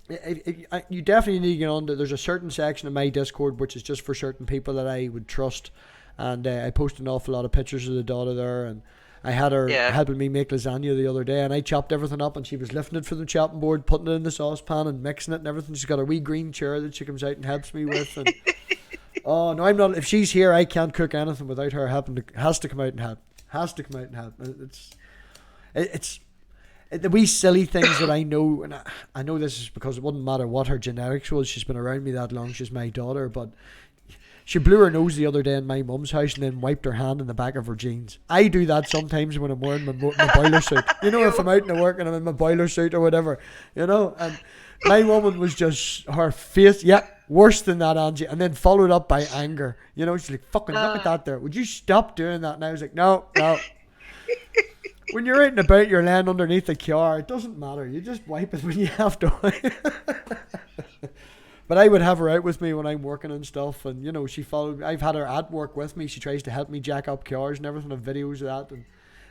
now. You definitely need to get on. There's a certain section of my Discord which is just for certain people that I would trust, and I post an awful lot of pictures of the daughter there, and I had her Yeah. helping me make lasagna the other day, and I chopped everything up, and she was lifting it from the chopping board, putting it in the saucepan, and mixing it and everything. She's got a wee green chair that she comes out and helps me with, and oh no, I'm not. If she's here, I can't cook anything without her helping. Has to come out and help. Has to come out and help. It's the wee silly things that I know, and I know this is because it wouldn't matter what her genetics was. She's been around me that long. She's my daughter, but She blew her nose the other day in my mum's house and then wiped her hand in the back of her jeans. I do that sometimes when I'm wearing my boiler suit. You know, if I'm out in the work and I'm in my boiler suit or whatever, you know. And my woman was just, her face, yeah, worse than that, Angie. And then followed up by anger. You know, she's like, fucking look at that there. Would you stop doing that? And I was like, no. When you're out and about, you're laying underneath the car. It doesn't matter. You just wipe it when you have to. But I would have her out with me when I'm working and stuff, and you know, she followed. I've had her at work with me. She tries to help me jack up cars and everything. I've videos of that, and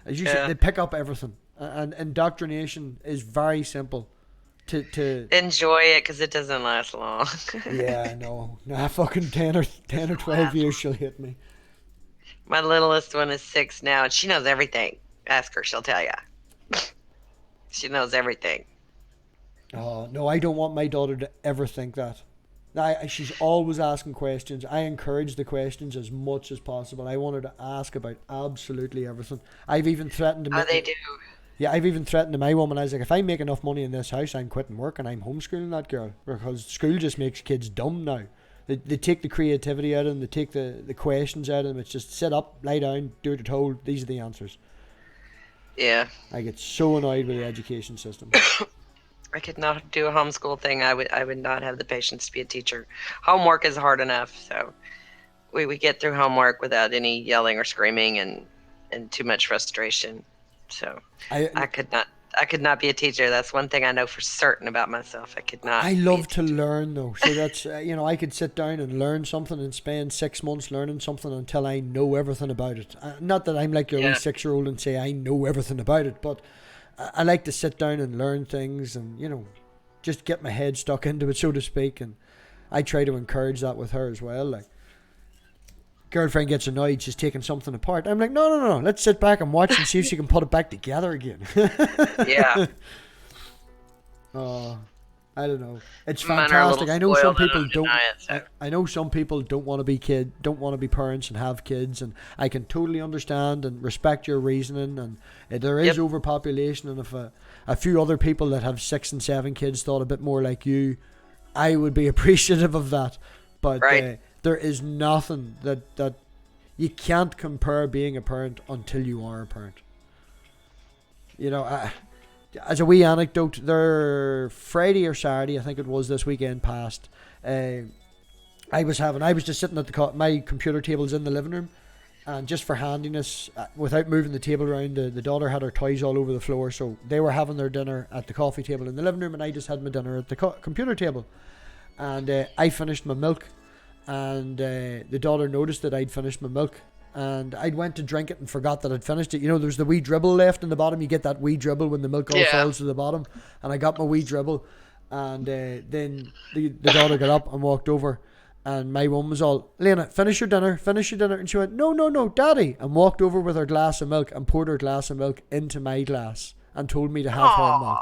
as you said, they pick up everything. And indoctrination is very simple. To enjoy it because it doesn't last long. Yeah, no, fucking 10 or 12 years she'll hit me. My littlest one is 6 now, and she knows everything. Ask her, she'll tell you. She knows everything. Oh, no, I don't want my daughter to ever think that. She's always asking questions. I encourage the questions as much as possible. I want her to ask about absolutely everything. I've even threatened to Oh, they do. Yeah, I've even threatened to my woman. I was like, if I make enough money in this house, I'm quitting work and I'm homeschooling that girl. Because school just makes kids dumb now. They take the creativity out of them. They take the questions out of them. It's just sit up, lie down, do what you're told. These are the answers. Yeah. I get so annoyed with the education system. I could not do a homeschool thing. I would not have the patience to be a teacher. Homework is hard enough, so we get through homework without any yelling or screaming and too much frustration. So I could not be a teacher. That's one thing I know for certain about myself. I could not. I love to learn though, so that's you know, I could sit down and learn something and spend 6 months learning something until I know everything about it. Not that I'm like your wee 6-year-old and say I know everything about it, but I like to sit down and learn things and, you know, just get my head stuck into it, so to speak. And I try to encourage that with her as well. Like, girlfriend gets annoyed, she's taking something apart. I'm like, no, let's sit back and watch and see if she can put it back together again. Yeah. Oh, I don't know. It's fantastic. I know some people don't. I know some people don't want to be don't want to be parents and have kids, and I can totally understand and respect your reasoning. And there is overpopulation, and if a few other people that have 6 and 7 kids thought a bit more like you, I would be appreciative of that. But there is nothing that you can't compare being a parent until you are a parent. You know, as a wee anecdote, there Friday or Saturday, I think it was this weekend past, I was just sitting at my computer table's in the living room, and just for handiness, without moving the table around, the daughter had her toys all over the floor, so they were having their dinner at the coffee table in the living room, and I just had my dinner at the computer table, and I finished my milk, and the daughter noticed that I'd finished my milk. And I went to drink it and forgot that I'd finished it. You know, there's the wee dribble left in the bottom. You get that wee dribble when the milk all falls to the bottom. And I got my wee dribble. And then the daughter got up and walked over. And my mum was all, Lena, finish your dinner. And she went, no, Daddy. And walked over with her glass of milk and poured her glass of milk into my glass. And told me to have her milk.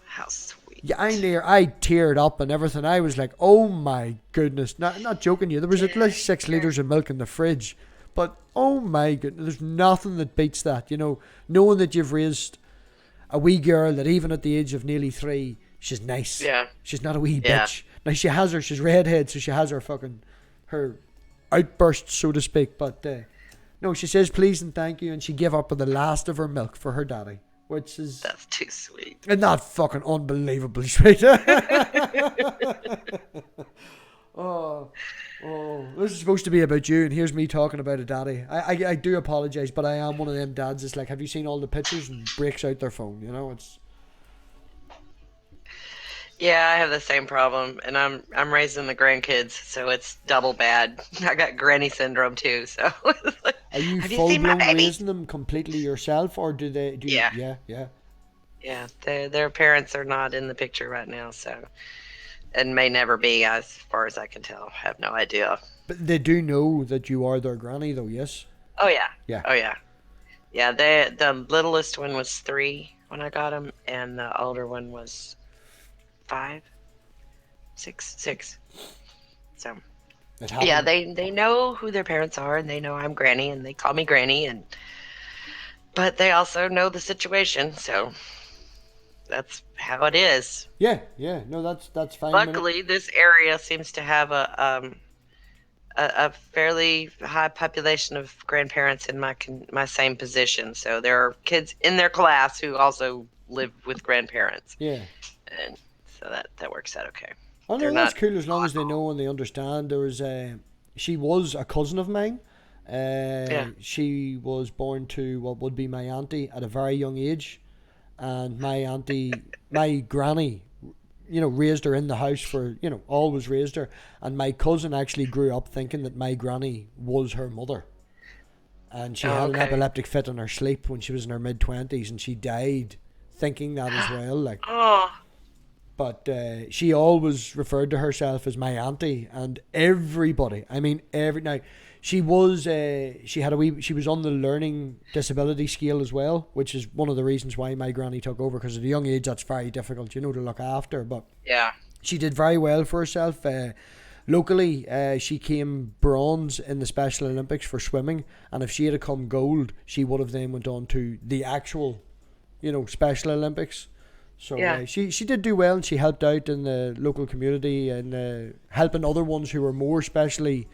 How sweet. Yeah, I teared up and everything. I was like, oh my goodness. Not joking you. There was at least 6 litres of milk in the fridge. But, oh my goodness, there's nothing that beats that, you know, knowing that you've raised a wee girl that even at the age of nearly 3, she's nice. Yeah. She's not a wee bitch. Now, she's redhead, so she has her outbursts, so to speak. But, no, she says please and thank you, and she gave up with the last of her milk for her daddy, which is... That's too sweet. And not fucking unbelievably sweet. Oh, this is supposed to be about you, and here's me talking about a daddy. I do apologise, but I am one of them dads. It's like, have you seen all the pictures? And breaks out their phone. You know, it's. Yeah, I have the same problem, and I'm raising the grandkids, so it's double bad. I got granny syndrome too. So. Are you full blown raising them completely yourself, or do they? Yeah. Yeah, their parents are not in the picture right now, so. And may never be, as far as I can tell. I have no idea. But they do know that you are their granny, though, yes? Oh, yeah. Yeah. Oh, yeah. Yeah, the littlest one was 3 when I got him, and the older one was 5, 6. So, yeah, they know who their parents are, and they know I'm Granny, and they call me Granny, but they also know the situation, so... That's how it is. Yeah. No, that's fine. Luckily, this area seems to have a a fairly high population of grandparents in my same position. So there are kids in their class who also live with grandparents, Yeah. and so that works out okay. Oh They're no, that's not cool as long as they know and they understand. There was she was a cousin of mine. yeah. She was born to what would be my auntie at a very young age, and my auntie, my granny, raised her in the house for, always raised her. And my cousin actually grew up thinking that my granny was her mother. And she Oh, had an okay. epileptic fit in her sleep when she was in her mid 20s, and she died thinking that as well. Like, Oh, but she always referred to herself as my auntie, and everybody. I mean, every now she was she was on the learning disability scale as well, which is one of the reasons why my granny took over, because at a young age that's very difficult, to look after. But yeah. she did very well for herself. Locally, she came bronze in the Special Olympics for swimming, and if she had come gold, she would have then went on to the actual, Special Olympics. So Yeah. she did do well, and she helped out in the local community and helping other ones who were more specially,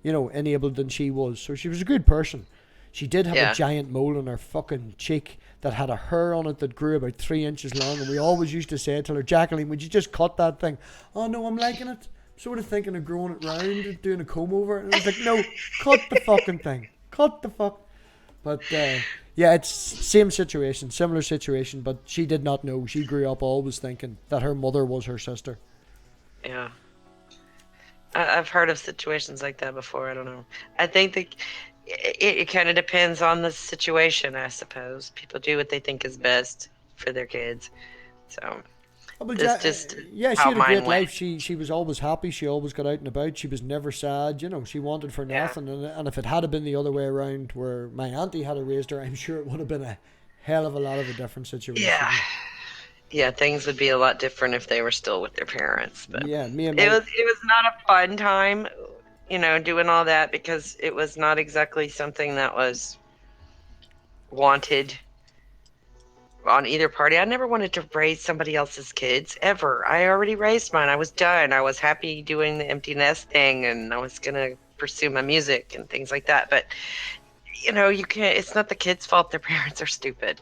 enabled than she was. So she was a good person. She did have a Yeah. giant mole on her fucking cheek that had a hair on it that grew about 3 inches long, and we always used to say to her, Jacqueline, would you just cut that thing? Oh no, I'm liking it. I'm sort of thinking of growing it round, doing a comb over it. And I was like, no, cut the fucking thing. Cut the fuck. But yeah, it's same situation, similar situation, but she did not know. She grew up always thinking that her mother was her sister. Yeah. I've heard of situations like that before. I don't know. I think that it kind of depends on the situation, I suppose. People do what they think is best for their kids. So Oh, but that's just yeah, she how had a mine great went. life. She was always happy. She always got out and about. She was never sad. She wanted for Yeah. nothing. And if it had been the other way around, where my auntie had raised her, I'm sure it would have been a hell of a lot of a different Yeah. situation. Yeah, things would be a lot different if they were still with their parents, but Yeah, me and it my was not a fun time, doing all that because it was not exactly something that was wanted on either party. I never wanted to raise somebody else's kids ever. I already raised mine. I was done. I was happy doing the empty nest thing, and I was gonna pursue my music and things like that. But you can't. It's not the kids' fault. Their parents are stupid,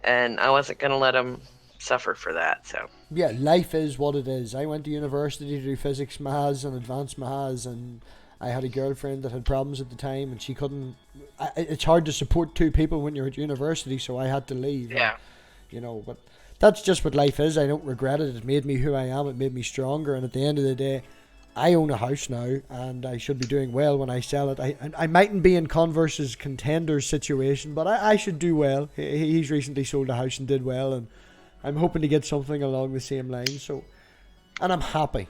and I wasn't gonna let them suffer for that. So yeah, life is what it is. I went to university to do physics, maths, and advanced maths, and I had a girlfriend that had problems at the time, and she couldn't. It's hard to support two people when you're at university, so I had to leave. And yeah, but that's just what life is. I don't regret it. It made me who I am. It made me stronger. And at the end of the day, I own a house now, and I should be doing well when I sell it. I mightn't be in Converse's contenders situation, but I should do well. He's recently sold a house and did well, and I'm hoping to get something along the same lines. So, and I'm happy.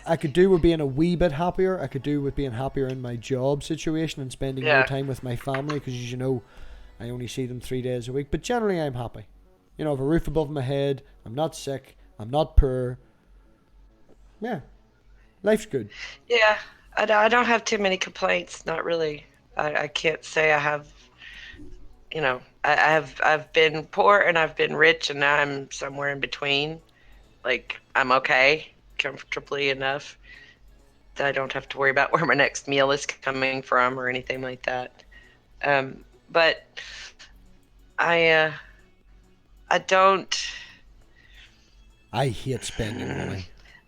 I could do with being a wee bit happier. I could do with being happier in my job situation and spending more yeah, time with my family, because as you know, I only see them 3 days a week. But generally, I'm happy. I have a roof above my head. I'm not sick. I'm not poor. Yeah, life's good. yeah. I don't have too many complaints. Not really. I can't say I have. I've been poor and I've been rich, and now I'm somewhere in between. Like I'm okay, comfortably enough that I don't have to worry about where my next meal is coming from or anything like that. But I I don't I hate spending money.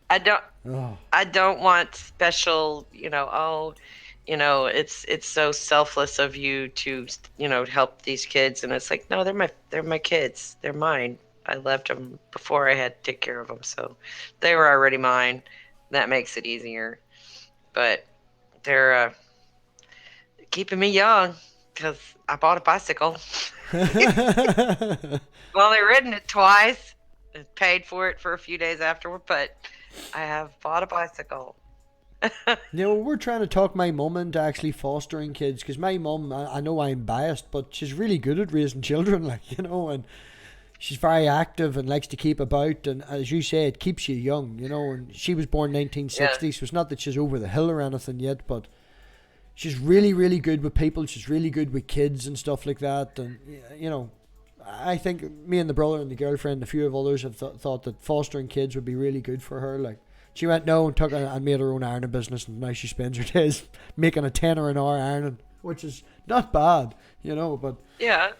I don't Oh, I don't want special, it's so selfless of you to, help these kids, and it's like, no, they're my kids. They're mine. I left them before I had to take care of them, so they were already mine. That makes it easier. But they're keeping me young because I bought a bicycle. I've only ridden it twice and paid for it for a few days afterward, but I have bought a bicycle. we're trying to talk my mum into actually fostering kids, because my mum, I know I'm biased, but she's really good at raising children, and she's very active and likes to keep about, and as you say, it keeps you young, and she was born Yeah. 1960, so it's not that she's over the hill or anything yet, but she's really, really good with people. She's really good with kids and stuff like that, and I think me and the brother and the girlfriend, and a few of others have thought that fostering kids would be really good for her, like She went no and took and made her own ironing business, and now she spends her days making a tenner an hour ironing, which is not bad, but Yeah.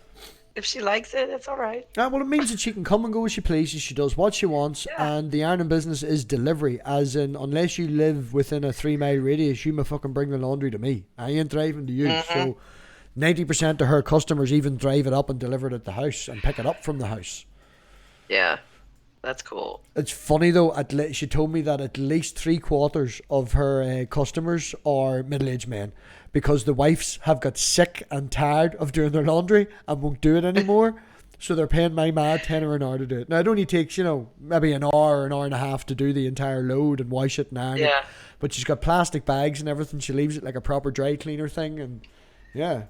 If she likes it, it's all right. well, it means that she can come and go as she pleases. She does what she wants, and the ironing business is delivery. As in, unless you live within a 3-mile radius, you may fucking bring the laundry to me. I ain't driving to you. So 90% of her customers even drive it up and deliver it at the house and pick it up from the house. Yeah. That's cool. It's funny though. She told me that at least 3/4 of her customers are middle-aged men, because the wives have got sick and tired of doing their laundry and won't do it anymore. So they're paying my mad tenner an hour to do it. Now it only takes maybe an hour or an hour and a half to do the entire load and wash it and iron it. But she's got plastic bags and everything. She leaves it like a proper dry cleaner thing, and yeah.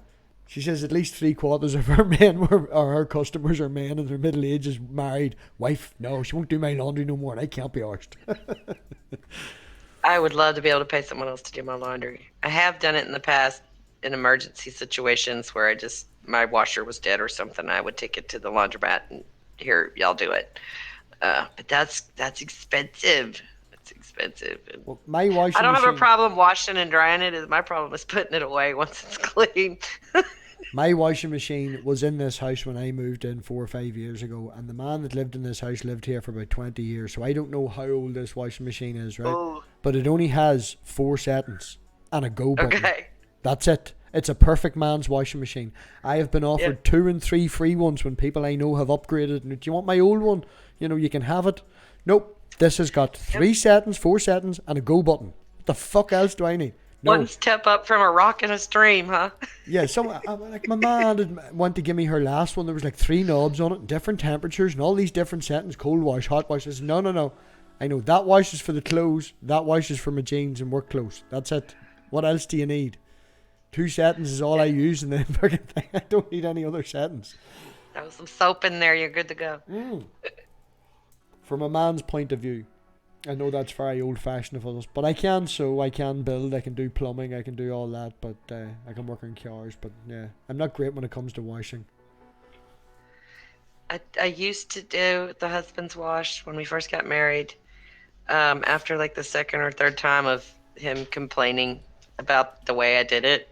She says at least 3/4 of her men or her customers are men, and their middle age is married. Wife, no, she won't do my laundry no more, and I can't be arsed. I would love to be able to pay someone else to do my laundry. I have done it in the past in emergency situations where my washer was dead or something. I would take it to the laundromat and here, y'all do it. But that's expensive. It's expensive. Well, my washing I don't machine, have a problem washing and drying it. My problem is putting it away once it's clean. my washing machine was in this house when I moved in 4 or 5 years ago, and the man that lived in this house lived here for about 20 years, so I don't know how old this washing machine is, right? Oh. But it only has 4 settings and a go button. Okay. That's it. It's a perfect man's washing machine. I have been offered 2 and 3 free ones when people I know have upgraded. And do you want my old one? You can have it. Nope. This has got 3 settings, 4 settings, and a go button. What the fuck else do I need? No. One step up from a rock in a stream, huh? Yeah, like my man went to give me her last one. There was like 3 knobs on it, different temperatures, and all these different settings: cold wash, hot wash. I said, no. I know that wash is for the clothes, that wash is for my jeans and work clothes. That's it. What else do you need? 2 settings is all I use, and then fucking thing. I don't need any other settings. Throw some soap in there, you're good to go. From a man's point of view, I know that's very old-fashioned of us, but I can sew, I can build, I can do plumbing, I can do all that, but I can work on cars, but yeah, I'm not great when it comes to washing. I used to do the husband's wash when we first got married. After like the second or third time of him complaining about the way I did it,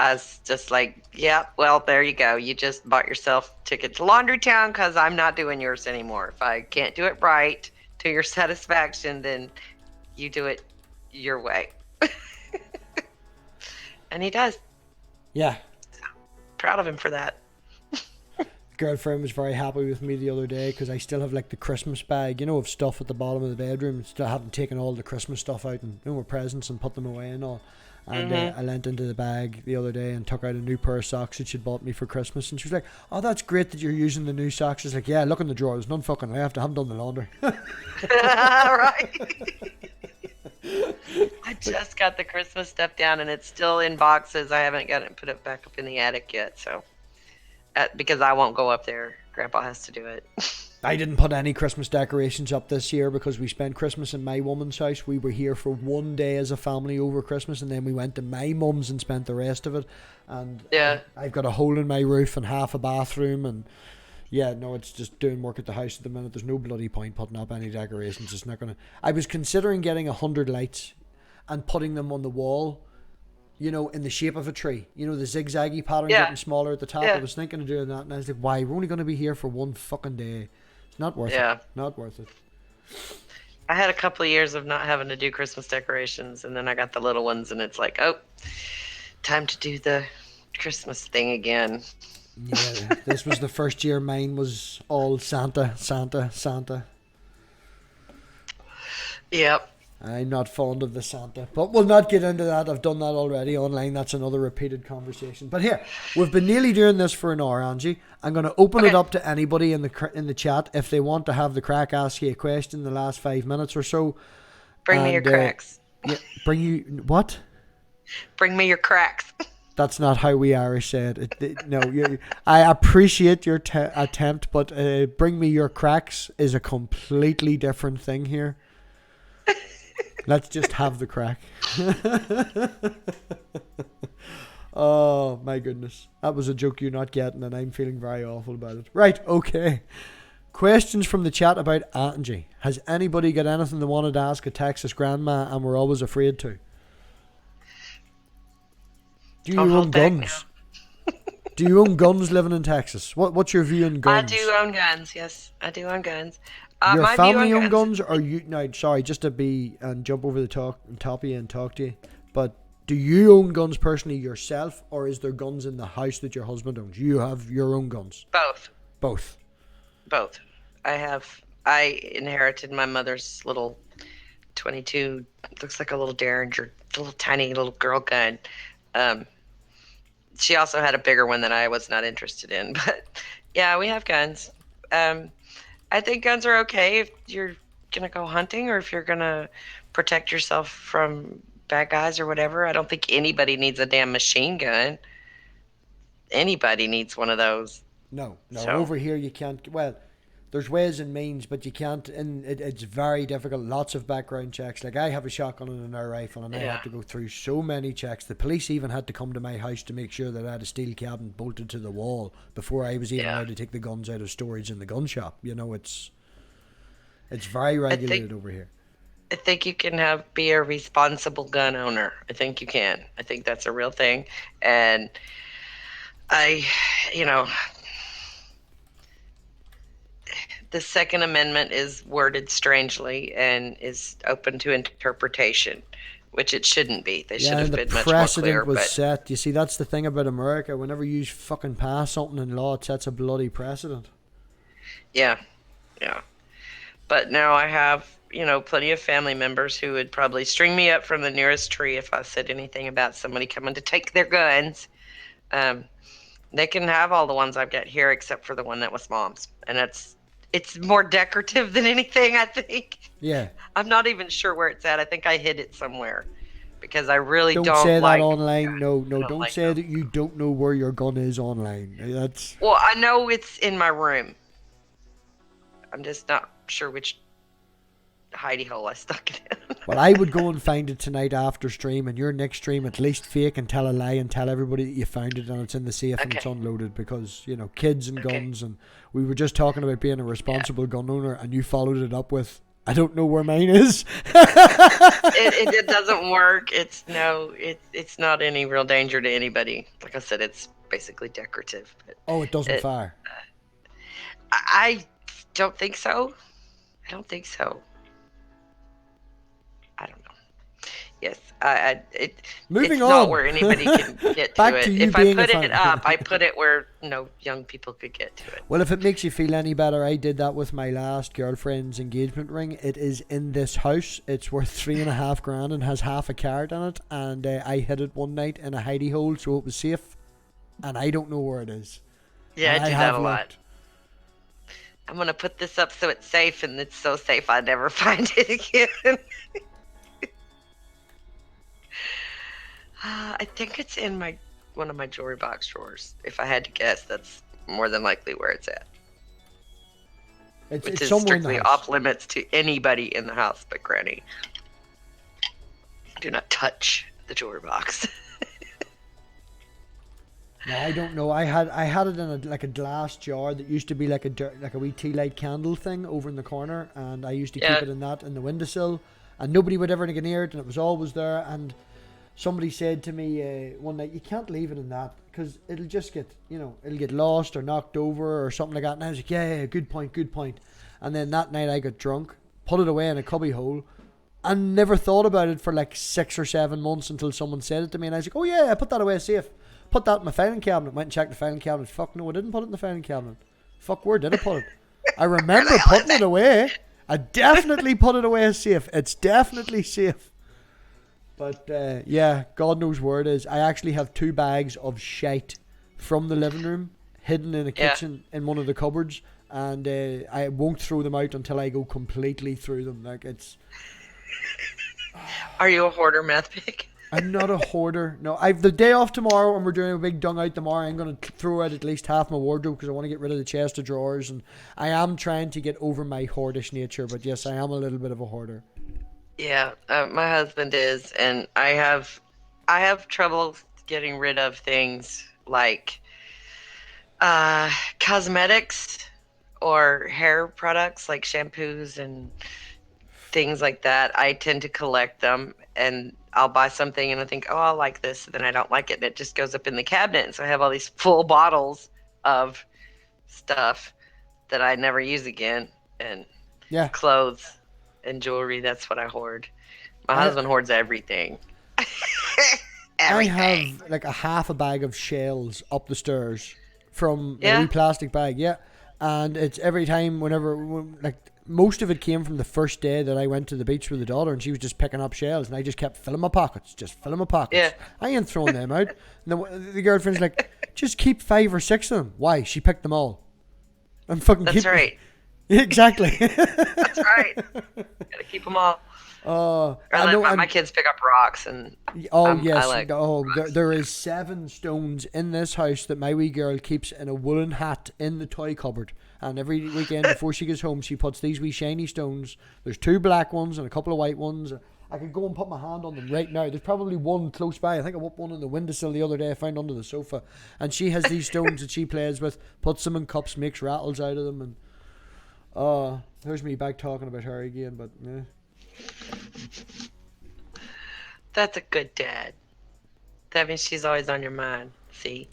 I was just like, yeah, well, there you go. You just bought yourself a ticket to Laundry Town because I'm not doing yours anymore. If I can't do it right to your satisfaction, then you do it your way. And he does. Yeah. So, proud of him for that. Girlfriend was very happy with me the other day because I still have like the Christmas bag, of stuff at the bottom of the bedroom. Still haven't taken all the Christmas stuff out and with presents and put them away and all. And I leant into the bag the other day and took out a new pair of socks that she'd bought me for Christmas, and she was like, "Oh, that's great that you're using the new socks." I was like, "Yeah, look in the drawer. There's none fucking left. I haven't done the laundry." Right. I just got the Christmas stuff down, and it's still in boxes. I haven't got it put it back up in the attic yet, so because I won't go up there. Grandpa has to do it. I didn't put any Christmas decorations up this year because we spent Christmas in my woman's house. We were here for one day as a family over Christmas, and then we went to my mum's and spent the rest of it. And yeah, I've got a hole in my roof and half a bathroom, and yeah, no, it's just doing work at the house at the minute. There's no bloody point putting up any decorations. It's not gonna. I was considering getting 100 lights and putting them on the wall, in the shape of a tree. The zigzaggy pattern getting smaller at the top. I was thinking of doing that, and I was like, why? We're only going to be here for one fucking day. It's not worth it. Not worth it. I had a couple of years of not having to do Christmas decorations, and then I got the little ones, and it's like, oh, time to do the Christmas thing again. Yeah, this was the first year mine was all Santa. Yep. I'm not fond of the Santa, but we'll not get into that. I've done that already online. That's another repeated conversation. But here, we've been nearly doing this for an hour, Angie. I'm going to open it up to anybody in the chat if they want to have the crack ask you a question in the last 5 minutes or so. Bring me your cracks. Yeah, bring you what? Bring me your cracks. That's not how we Irish said it. No, I appreciate your attempt, but bring me your cracks is a completely different thing here. Let's just have the crack. Oh, my goodness. That was a joke you're not getting, and I'm feeling very awful about it. Right, okay. Questions from the chat about Angie. Has anybody got anything they wanted to ask a Texas grandma and were always afraid to? Do you own guns? Do you own guns living in Texas? What's your view on guns? I do own guns. Yes, I do own guns. Your my family view on own guns, or you? No, sorry, just to be and jump over the top of you and talk to you. But do you own guns personally yourself, or is there guns in the house that your husband owns? You have your own guns. Both. Both. I inherited my mother's little 22. Looks like a little Derringer, little tiny little girl gun. She also had a bigger one that I was not interested in, but yeah, we have guns. I think guns are okay if you're gonna go hunting or if you're gonna protect yourself from bad guys or whatever. I don't think anybody needs a damn machine gun. Anybody needs one of those. No. So. Over here you can't. Well, there's ways and means, but you can't. And it's very difficult. Lots of background checks. Like I have a shotgun and an air rifle, and I had to go through so many checks. The police even had to come to my house to make sure that I had a steel cabinet bolted to the wall before I was even allowed to take the guns out of storage in the gun shop. You know, it's very regulated over here. I think you can be a responsible gun owner. I think you can. I think that's a real thing, and the Second Amendment is worded strangely and is open to interpretation, which it shouldn't be. They should have been much more clear. The precedent was set. You see, that's the thing about America. Whenever you fucking pass something in law, it sets a bloody precedent. Yeah. But now I have, plenty of family members who would probably string me up from the nearest tree if I said anything about somebody coming to take their guns. They can have all the ones I've got here except for the one that was Mom's. And it's more decorative than anything, I think. Yeah. I'm not even sure where it's at. I think I hid it somewhere because I really don't say like... that online. No, don't say that you don't know where your gun is online. That's... Well, I know it's in my room. I'm just not sure which hidey hole I stuck it in. Well, I would go and find it tonight after stream, and your next stream at least fake and tell a lie and tell everybody that you found it and it's in the safe and it's unloaded because, kids and guns, and we were just talking about being a responsible gun owner and you followed it up with, I don't know where mine is. it doesn't work. It's not any real danger to anybody. Like I said, it's basically decorative. But it doesn't fire. I don't think so. I don't know. Yes, Moving it's on. Not where anybody can get to it. If I put it up, I put it where no young people could get to it. Well, if it makes you feel any better, I did that with my last girlfriend's engagement ring. It is in this house. It's worth $3,500 and has half a carat in it. And I hid it one night in a hidey hole, so it was safe. And I don't know where it is. Yeah, I do that a lot. I'm gonna put this up so it's safe, and it's so safe I never find it again. I think it's in one of my jewelry box drawers. If I had to guess, that's more than likely where it's at. Which is strictly off limits to anybody in the house but Granny. Do not touch the jewelry box. No, I don't know. I had it in a glass jar that used to be like a wee tea light candle thing over in the corner, and I used to keep it in the windowsill, and nobody would ever get near it, and it was always there. And somebody said to me one night, you can't leave it in that because it'll just get it'll get lost or knocked over or something like that. And I was like, yeah, good point. And then that night I got drunk, put it away in a cubby hole, and never thought about it for like 6 or 7 months until someone said it to me, and I was like, oh yeah, I put that away safe. Put that in my filing cabinet. Went and checked the filing cabinet. Fuck no, I didn't put it in the filing cabinet. Fuck, where did I put it? I remember putting it away. I definitely put it away safe. It's definitely safe. But yeah, God knows where it is. I actually have 2 bags of shite from the living room hidden in a kitchen in one of the cupboards, and I won't throw them out until I go completely through them. Like it's. Are you a hoarder, MathPig? I'm not a hoarder. No, I've the day off tomorrow, and we're doing a big dung out tomorrow. I'm going to throw out at least half my wardrobe because I want to get rid of the chest of drawers, and I am trying to get over my hoardish nature. But yes, I am a little bit of a hoarder. Yeah, my husband is, and I have trouble getting rid of things like cosmetics or hair products like shampoos and things like that, I tend to collect them, and I'll buy something and I think, oh, I like this, and then I don't like it, and it just goes up in the cabinet. And so I have all these full bottles of stuff that I never use again, and Yeah. clothes and jewelry. That's what I hoard. My I husband hoards everything. I Everything. have like a half a bag of shells up the stairs from like a wee Yeah. plastic bag, yeah. And it's every time like most of it came from the first day that I went to the beach with the daughter, and she was just picking up shells, and I just kept filling my pockets, just filling my pockets. Yeah. I ain't throwing them out. And the girlfriend's like, just keep 5 or 6 of them. Why? She picked them all. I'm fucking That's keep. right. Exactly. That's right. Gotta keep them all. Or I let know. my kids pick up rocks, and Oh I yes. like Oh, rocks. there is 7 stones in this house that my wee girl keeps in a woolen hat in the toy cupboard. And every weekend before she goes home, she puts these wee shiny stones. There's 2 black ones and a couple of white ones. I could go and put my hand on them right now. There's probably one close by. I think I put one on the windowsill the other day I found under the sofa. And she has these stones that she plays with, puts them in cups, makes rattles out of them. And there's me back talking about her again. But That's a good dad. That means she's always on your mind. See?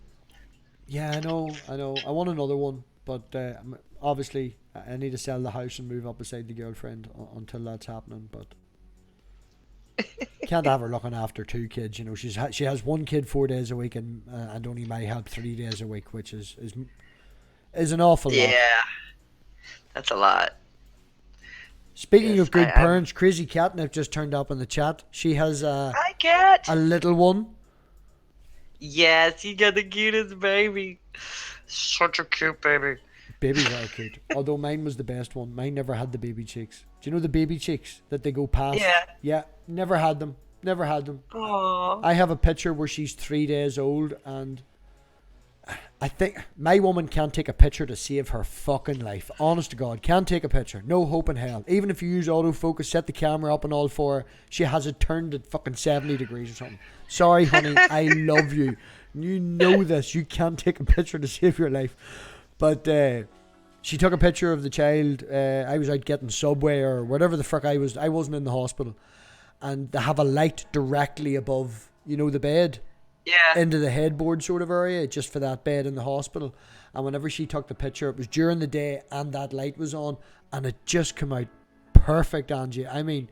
yeah, I know. I want another one, but obviously I need to sell the house and move up beside the girlfriend until that's happening. But can't have her looking after 2 kids. You know, she has 1 kid 4 days a week, and only my help 3 days a week, which is an awful lot. Yeah. That's a lot. Speaking Yes, of good I'm parents, Crazy Catnip just turned up in the chat. She has I get. a little one. Yes, you got the cutest baby. Such a cute baby. Babies are cute. Although mine was the best one. Mine never had the baby cheeks. Do you know the baby cheeks that they go past? Yeah. Yeah, never had them. Never had them. Aww. I have a picture where she's 3 days old, and I think my woman can't take a picture to save her fucking life. Honest to God, can't take a picture. No hope in hell. Even if you use autofocus, set the camera up and all for her, she has it turned at fucking 70 degrees or something. Sorry, honey, I love you. You know this. You can't take a picture to save your life. But she took a picture of the child. I was out getting Subway or whatever the fuck I was. I wasn't in the hospital. And they have a light directly above, the bed. Yeah. Into the headboard sort of area, just for that bed in the hospital. And whenever she took the picture, it was during the day and that light was on, and it just came out perfect, Angie. I mean,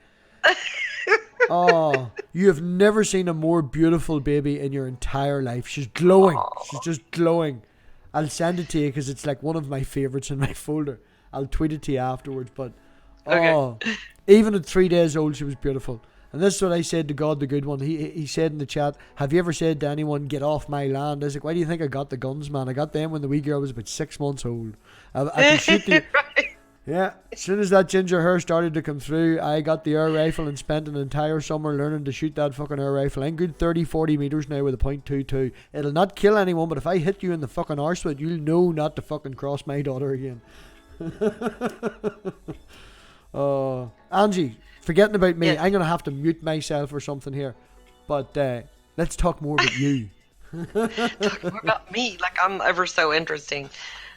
oh, you have never seen a more beautiful baby in your entire life. She's glowing. Aww. She's just glowing. I'll send it to you because it's like one of my favorites in my folder. I'll tweet it to you afterwards. But oh, Okay. even at 3 days old, she was beautiful. And this is what I said to God, the good one. He said in the chat, have you ever said to anyone, get off my land? I was like, why do you think I got the guns, man? I got them when the wee girl was about 6 months old. I can shoot the... Right. Yeah, as soon as that ginger hair started to come through, I got the air rifle and spent an entire summer learning to shoot that fucking air rifle. I'm good 30-40 metres now with a .22. It'll not kill anyone, but if I hit you in the fucking arse with it, you'll know not to fucking cross my daughter again. Angie, forgetting about me, Yes. I'm going to have to mute myself or something here. But let's talk more about you. Talk more about me, like I'm ever so interesting.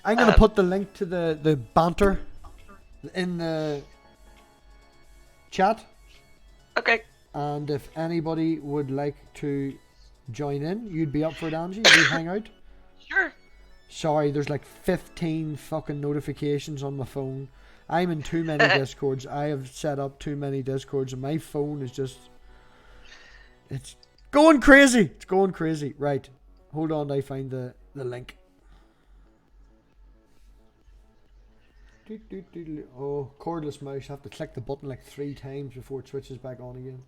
I'm going to put the link to the banter in the chat. Okay. And if anybody would like to join in, you'd be up for it, Angie? We hang out? Sure. Sorry, there's like 15 fucking notifications on my phone. I'm in too many Discords. I have set up too many Discords, and my phone is just... It's going crazy. It's going crazy. Right. Hold on, I find the link. Oh, cordless mouse. I have to click the button like 3 times before it switches back on again.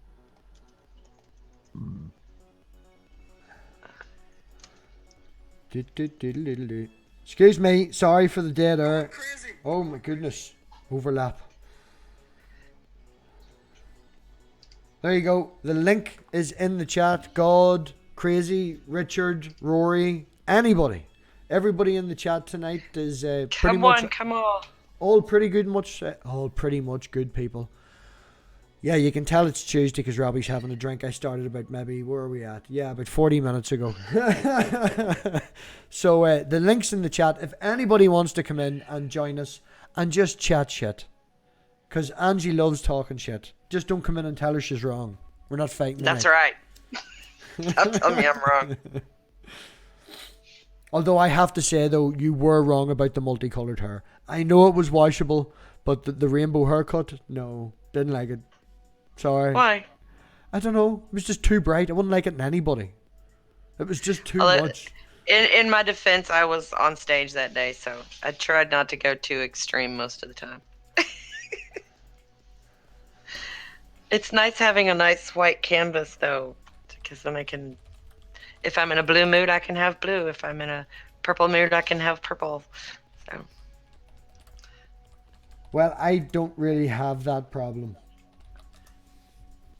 Excuse me. Sorry for the dead air. Oh my goodness. Overlap. There you go. The link is in the chat. God, Crazy, Richard, Rory, anybody. Everybody in the chat tonight is pretty much Come on. all pretty good, all pretty much good people. Yeah, you can tell it's Tuesday because Robbie's having a drink. I started about maybe, where are we at? Yeah, about 40 minutes ago. So the link's in the chat. If anybody wants to come in and join us and just chat shit, because Angie loves talking shit. Just don't come in and tell her she's wrong. We're not fighting That's tonight. right. Don't tell me I'm wrong. Although I have to say, though, you were wrong about the multicolored hair. I know it was washable, but the rainbow haircut, no, didn't like it. Sorry. Why? I don't know. It was just too bright. I wouldn't like it in anybody. It was just too much. In my defense, I was on stage that day, so I tried not to go too extreme most of the time. It's nice having a nice white canvas, though, because then I can, if I'm in a blue mood, I can have blue. If I'm in a purple mood, I can have purple. So. Well, I don't really have that problem.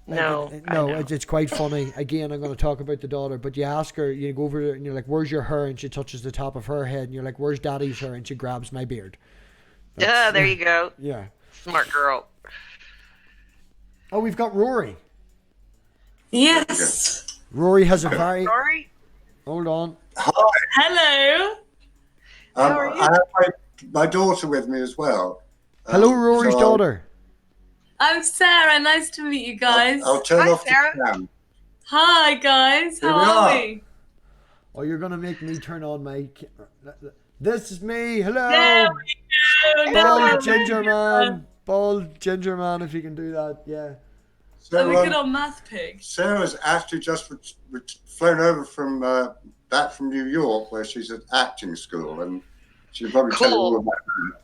No, it's quite funny. Again, I'm going to talk about the daughter, but you ask her, you go over there and you're like, where's your hair? And she touches the top of her head and you're like, where's daddy's hair? And she grabs my beard. Yeah, there you go. Yeah. Smart girl. Oh, we've got Rory. Yes. Rory has a very... Rory? Hold on. Hi. Hello. How are you? I have my daughter with me as well. Hello, Rory's daughter. I'm Sarah. Nice to meet you guys. I'll turn Hi, off Sarah. the cam. Hi, guys. Here How we are are. we? Oh, you're going to make me turn on my... This is me. Hello. There we go. Bald ginger man. Bald ginger man, if you can do that. Yeah. Are we So, good on MathPig? Sarah's actually just flown over from back from New York, where she's at acting school, and she'll probably tell you all about that.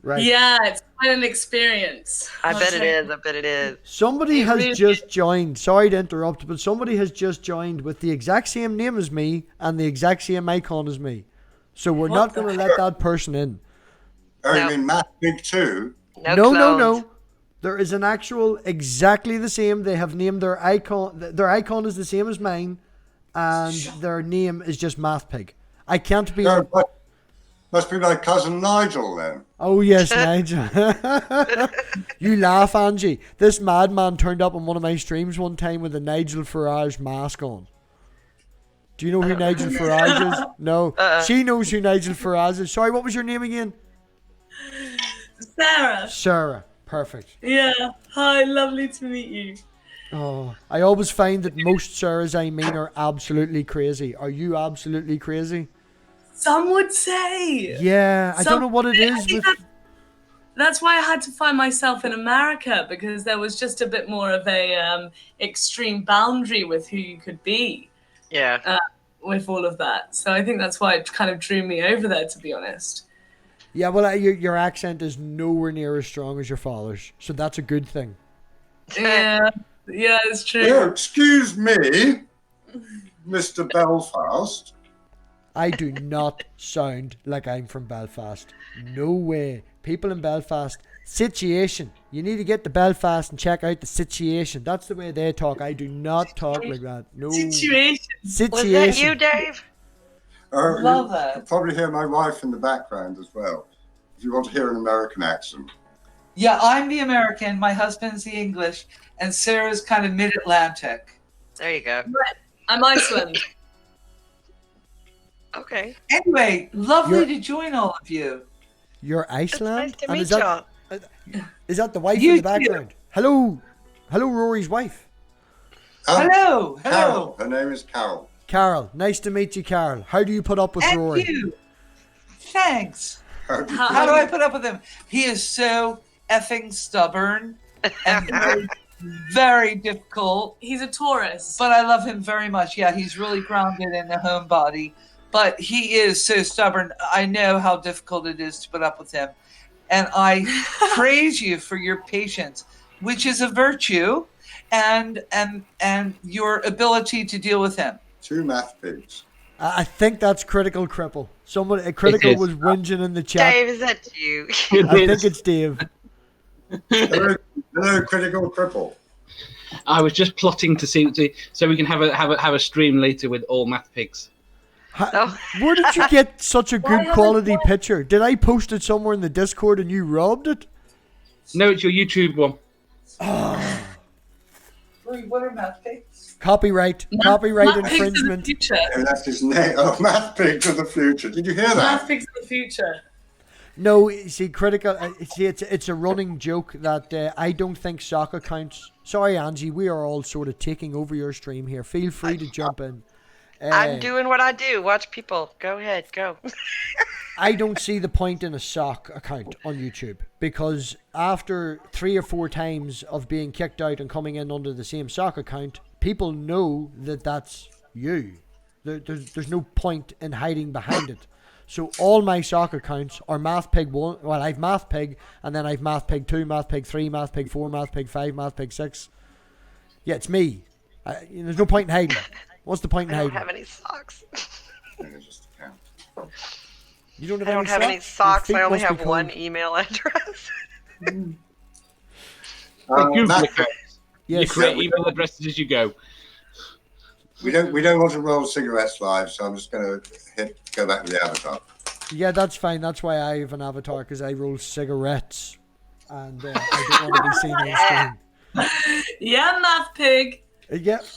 Right. Yeah, it's quite an experience. I bet it is. I bet it is. Somebody has really just joined. Sorry to interrupt, but somebody has just joined with the exact same name as me and the exact same icon as me. So we're not going to let that person in. Oh, No. you mean MathPig too? No, clones. There is an actual exactly the same. They have named their icon. Their icon is the same as mine, and their name is just MathPig. I can't be. No, but must be my cousin Nigel then. Oh yes, Nigel. You laugh, Angie. This madman turned up on one of my streams one time with a Nigel Farage mask on. Do you know who Nigel Farage is? No. She knows who Nigel Farage is. Sorry, what was your name again? Sarah. Sarah. Perfect. Yeah. Hi, lovely to meet you. Oh, I always find that most Sarahs I meet are absolutely crazy. Are you absolutely crazy? Some would say. Yeah, I don't know what it is with... That's why I had to find myself in America, because there was just a bit more of a extreme boundary with who you could be. Yeah. With all of that. So I think that's why it kind of drew me over there, to be honest. Yeah, well, your accent is nowhere near as strong as your father's, so that's a good thing. Yeah, it's true. Oh, excuse me, Mr. Belfast. I do not sound like I'm from Belfast. No way. People in Belfast, situation. You need to get to Belfast and check out the situation. That's the way they talk. I do not talk like that. No. Situation. Was Situation. that you, Dave? Love that. You'll probably hear my wife in the background as well, if you want to hear an American accent. Yeah, I'm the American, my husband's the English, and Sarah's kind of mid-Atlantic. There you go. I'm Iceland. Okay. Anyway, lovely You're- to join all of you. You're It's Iceland? nice to And meet y'all. is that the wife You in the too. background? Hello. Hello, Rory's wife. Hello, Carol. hello. Her name is Carol. Carol. Nice to meet you, Carol. How do you put up with And Rory? you. Thanks. How do you How do I put up with him? He is so effing stubborn and very, very difficult. He's a Taurus. But I love him very much. Yeah, he's really grounded in the homebody. But he is so stubborn. I know how difficult it is to put up with him. And I praise you for your patience, which is a virtue, and your ability to deal with him. Two MathPigs. I think that's Critical Cripple. Someone, Critical is. was whinging in the chat. Dave, is that you? I think it's Dave. Hello, Critical Cripple. I was just plotting to see so we can have a stream later with all MathPigs. Oh. Where did you get such a good haven't quality I- picture? Did I post it somewhere in the Discord and you robbed it? No, it's your YouTube one. What are MathPigs? Copyright MathPigs of the infringement. future. And that's his name. Oh, MathPig to the future. Did you hear that? MathPigs of the future. No, see, critical. See, it's a running joke that I don't think sock accounts. Sorry, Angie, we are all sort of taking over your stream here. Feel free to jump in. I'm doing what I do. Watch people. Go ahead. Go. I don't see the point in a sock account on YouTube because after 3 or 4 times of being kicked out and coming in under the same sock account, people know that that's you. There's no point in hiding behind it. So all my sock accounts are MathPig 1. Well, I've MathPig, and then I've MathPig 2, MathPig 3, MathPig 4, MathPig 5, MathPig 6. Yeah, it's me. There's no point in hiding. What's the point in I don't hiding? have any socks. You don't have I don't have any socks. I only have one email address. Google Matt, account. You Yes. create email addresses as you go. we don't want to roll cigarettes live, so I'm just going to go back to the avatar. Yeah, that's fine. That's why I have an avatar, because I roll cigarettes. And I don't want to be seen on screen. Yeah, MathPig.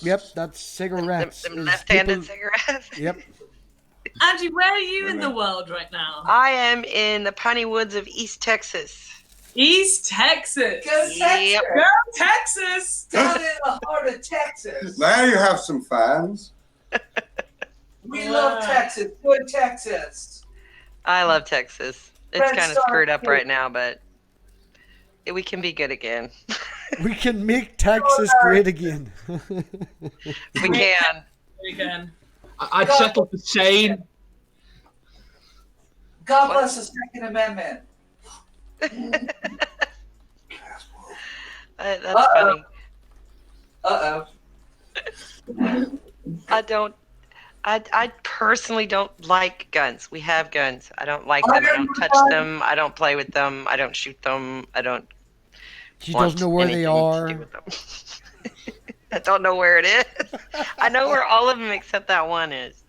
Yep, that's cigarettes. Them Is left-handed people- cigarettes. Yep. Angie, where are you in the world right now? I am in the piney woods of East Texas. East Texas. Go Texas! Yep. Go Texas. Down in the heart of Texas. Now you have some fans. We love Texas. Good Texas. I love Texas. It's Red kind of Star screwed up State. right now, but we can be good again. We can make Texas great again. We can. Again. I'd settle for sane. God bless the Second Amendment. That's Uh-oh. funny. Uh-oh. I personally don't like guns. We have guns. I don't like I them. I don't don't touch like- them. I don't play with them. I don't shoot them. I don't She want doesn't know where they anything to are. do with them. I don't know where it is. I know where all of them except that one is.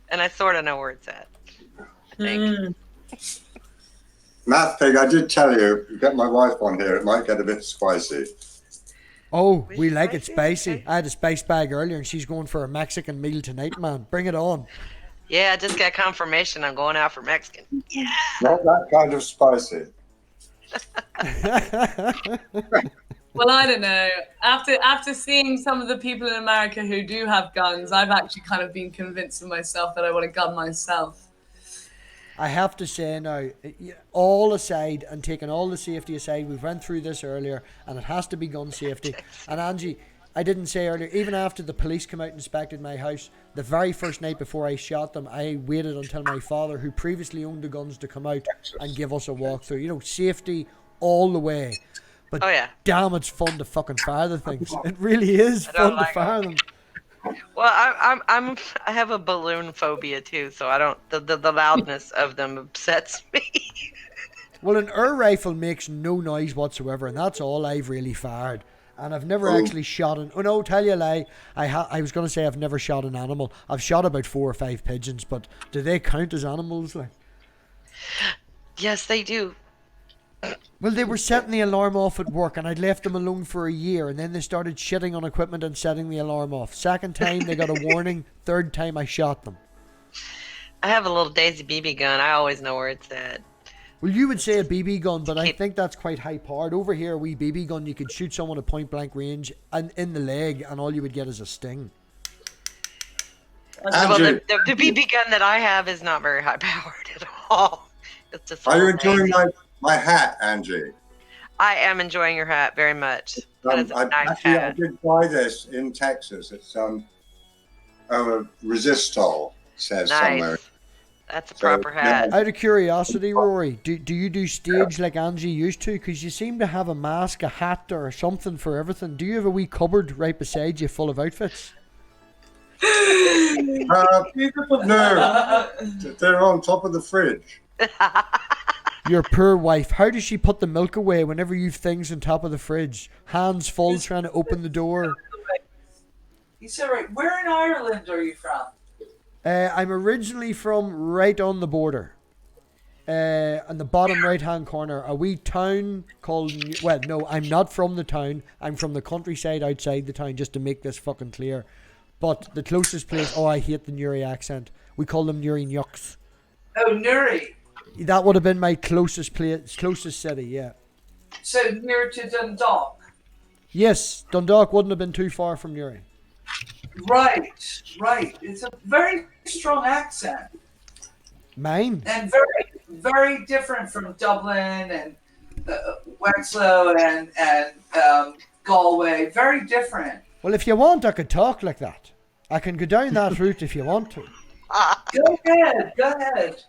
And I sort of know where it's at. I think. MathPig, I did tell you, you get my wife on here, it might get a bit spicy. Oh, we like it spicy. I had a spice bag earlier, and she's going for a Mexican meal tonight, man. Bring it on. Yeah, I just got confirmation I'm going out for Mexican. Not that kind of spicy. Well, I don't know. After seeing some of the people in America who do have guns, I've actually kind of been convinced of myself that I want a gun myself. I have to say now, all aside and taking all the safety aside, we've went through this earlier, and it has to be gun safety. And Angie, I didn't say earlier, even after the police come out and inspected my house, the very first night before I shot them, I waited until my father, who previously owned the guns, to come out and give us a walkthrough. You know, safety all the way. But Oh, yeah. damn, it's fun to fucking fire the things. It really is don't fun like to fire them. Well, I have a balloon phobia too, so I don't the loudness of them upsets me. Well, an air rifle makes no noise whatsoever, and that's all I've really fired. And I've never actually shot an... Oh, no, tell you a lie. I was going to say I've never shot an animal. I've shot about 4 or 5 pigeons, but do they count as animals? Like? Yes, they do. Well, they were setting the alarm off at work, and I'd left them alone for a year, and then they started shitting on equipment and setting the alarm off. Second time, they got a warning. Third time, I shot them. I have a little Daisy BB gun. I always know where it's at. Well, you would say a BB gun, but I think that's quite high powered. Over here, a wee BB gun, you could shoot someone at point blank range and in the leg, and all you would get is a sting. Well, Andrew, the BB gun that I have is not very high powered at all. It's just are you little enjoying Daisy. my hat, Angie? I am enjoying your hat very much. That is a I nice actually hat. did buy this in Texas. It's resistol, says somewhere. Nice. That's a So, proper hat. Out of curiosity, Rory, do you do stage like Angie used to? Because you seem to have a mask, a hat, or something for everything. Do you have a wee cupboard right beside you full of outfits? No, they're on top of the fridge. Your poor wife. How does she put the milk away whenever you've things on top of the fridge? Hands full trying to open the door. You said right. Where in Ireland are you from? I'm originally from right on the border. on the bottom right-hand corner, a wee town called... Well, no, I'm not from the town. I'm from the countryside outside the town, just to make this fucking clear. But the closest place... Oh, I hate the Newry accent. We call them Newry Nucks. Oh, Newry. That would have been my closest city, yeah. So near to Dundalk. Yes, Dundalk wouldn't have been too far from Newry. Right. It's a very strong accent. Mine? And very, very different from Dublin and Wexlow and Galway. Very different. Well, if you want, I could talk like that. I can go down that route if you want to. Go ahead.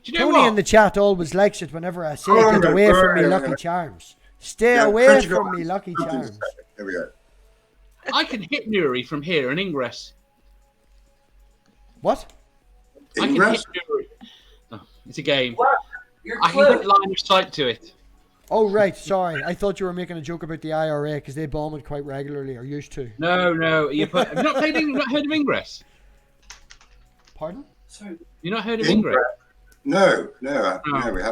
Do you know Tony what? in the chat always likes it whenever I say, get away from me, Lucky Charms. Stay away from me, Lucky Charms. Here we go. I can hit Newry from here and Ingress. What? I can hit Newry. Oh, it's a game. What? You're I can close. get line of sight to it. Oh, right, sorry. I thought you were making a joke about the IRA because they bomb it quite regularly, or used to. No. Have you not heard of Ingress? Pardon? Sorry. You not heard of Ingress? No, we haven't.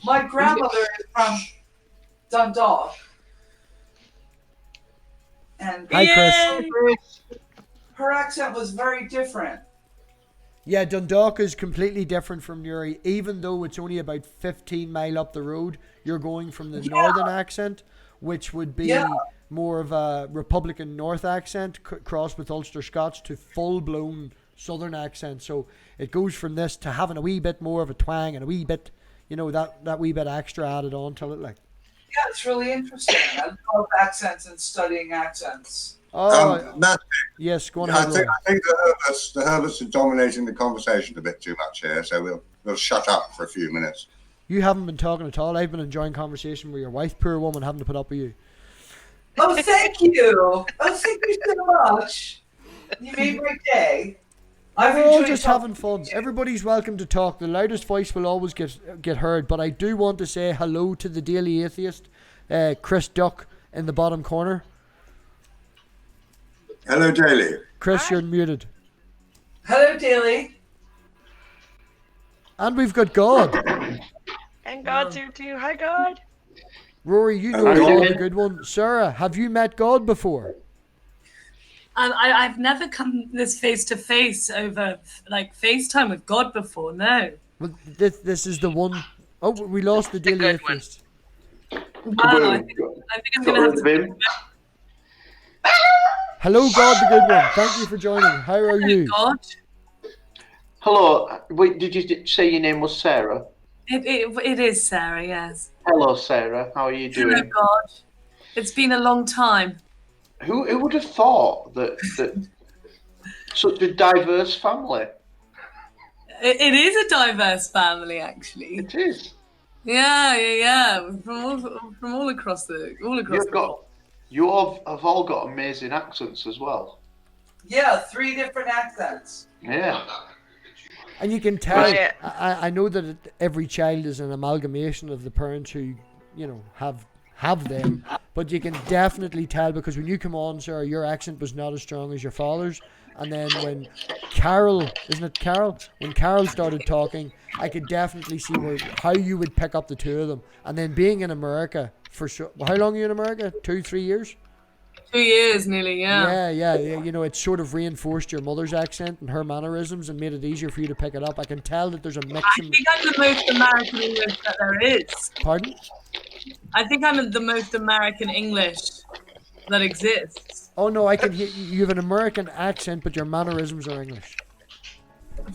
My grandmother is from Dundalk. And Hi, Chris. her accent was very different. Yeah, Dundalk is completely different from Newry. Even though it's only about 15 mile up the road, you're going from the northern accent, which would be more of a Republican North accent crossed with Ulster Scots, to full-blown southern accent. So it goes from this to having a wee bit more of a twang and a wee bit, that wee bit extra added on to it. Like. Yeah, it's really interesting. I love accents and studying accents. Oh, Matt, yes, go on I ahead. think the Herberts are dominating the conversation a bit too much here, so we'll shut up for a few minutes. You haven't been talking at all. I've been enjoying conversation with your wife, poor woman, having to put up with you. Oh, thank you. Thank you so much. You made my day. We're all just having fun. Everybody's welcome to talk. The loudest voice will always get heard, but I do want to say hello to the Daily Atheist, Chris Duck, in the bottom corner. Hello, Daly. Chris, you're muted. Hello, Daly. And we've got God. And God's here too. Hi, God. Rory, you know God, the good one. Sarah, have you met God before? I've never come this face to face over like FaceTime with God before. No. Well, this is the one. Oh, we lost the Daily good one. Atheist. Wow, I think I'm gonna have to. Hello, God, the good one. Thank you for joining. How are you? God. Hello. Wait, did you say your name was Sarah? It is Sarah. Yes. Hello, Sarah. How are you doing? Hello, God. It's been a long time. Who would have thought that such a diverse family? It is a diverse family, actually. It is. Yeah. From all across the You have all got amazing accents as well. Yeah, 3 different accents. Yeah. And you can tell. Yeah. I know that every child is an amalgamation of the parents who, have them, but you can definitely tell because when you come on, sir, your accent was not as strong as your father's. And then when Carol, isn't it Carol? When Carol started talking, I could definitely see how you would pick up the two of them. And then being in America for sure. How long are you in America? 2-3 years? 2 years nearly, yeah. Yeah. It sort of reinforced your mother's accent and her mannerisms and made it easier for you to pick it up. I can tell that there's a mix. I think I'm the most American English that there is. Pardon? I think I'm the most American English that exists. Oh no, I can hear you have an American accent, but your mannerisms are English.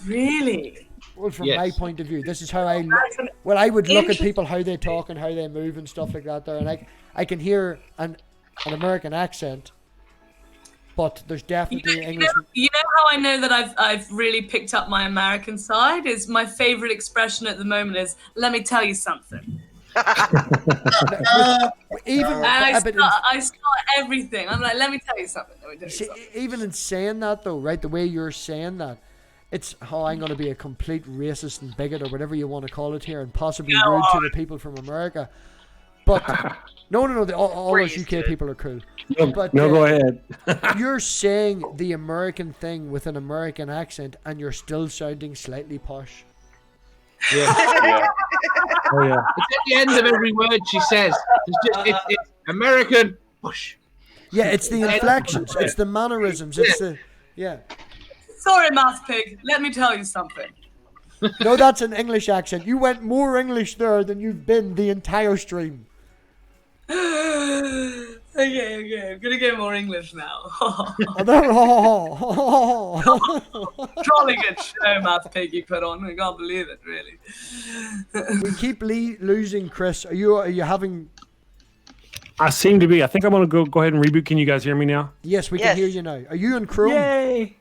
Really? Well, from Yes. my point of view, this is how I would look at people, how they talk and how they move and stuff like that there, and I can hear an American accent, but there's definitely English. You know how I know that I've really picked up my American side? Is my favorite expression at the moment is, let me tell you something. Even And I start everything. I'm like, let me tell you something. even in saying that though, right, the way you're saying that, it's how I'm going to be a complete racist and bigot or whatever you want to call it here, and possibly rude to the people from America. But no, all those UK people are cool. But, go ahead. You're saying the American thing with an American accent, and you're still sounding slightly posh. Yeah. Oh yeah. It's at the end of every word she says. It's American push. Yeah, it's the inflections, it's the mannerisms, it's the Sorry, MathPig. Let me tell you something. No, that's an English accent. You went more English there than you've been the entire stream. Okay. I'm gonna get more English now. Jolly good show, MathPig, you put on. I can't believe it, really. We keep losing Chris. Are you having? I seem to be. I think I'm gonna go ahead and reboot. Can you guys hear me now? Yes, we can hear you now. Are you in Chrome? Yay!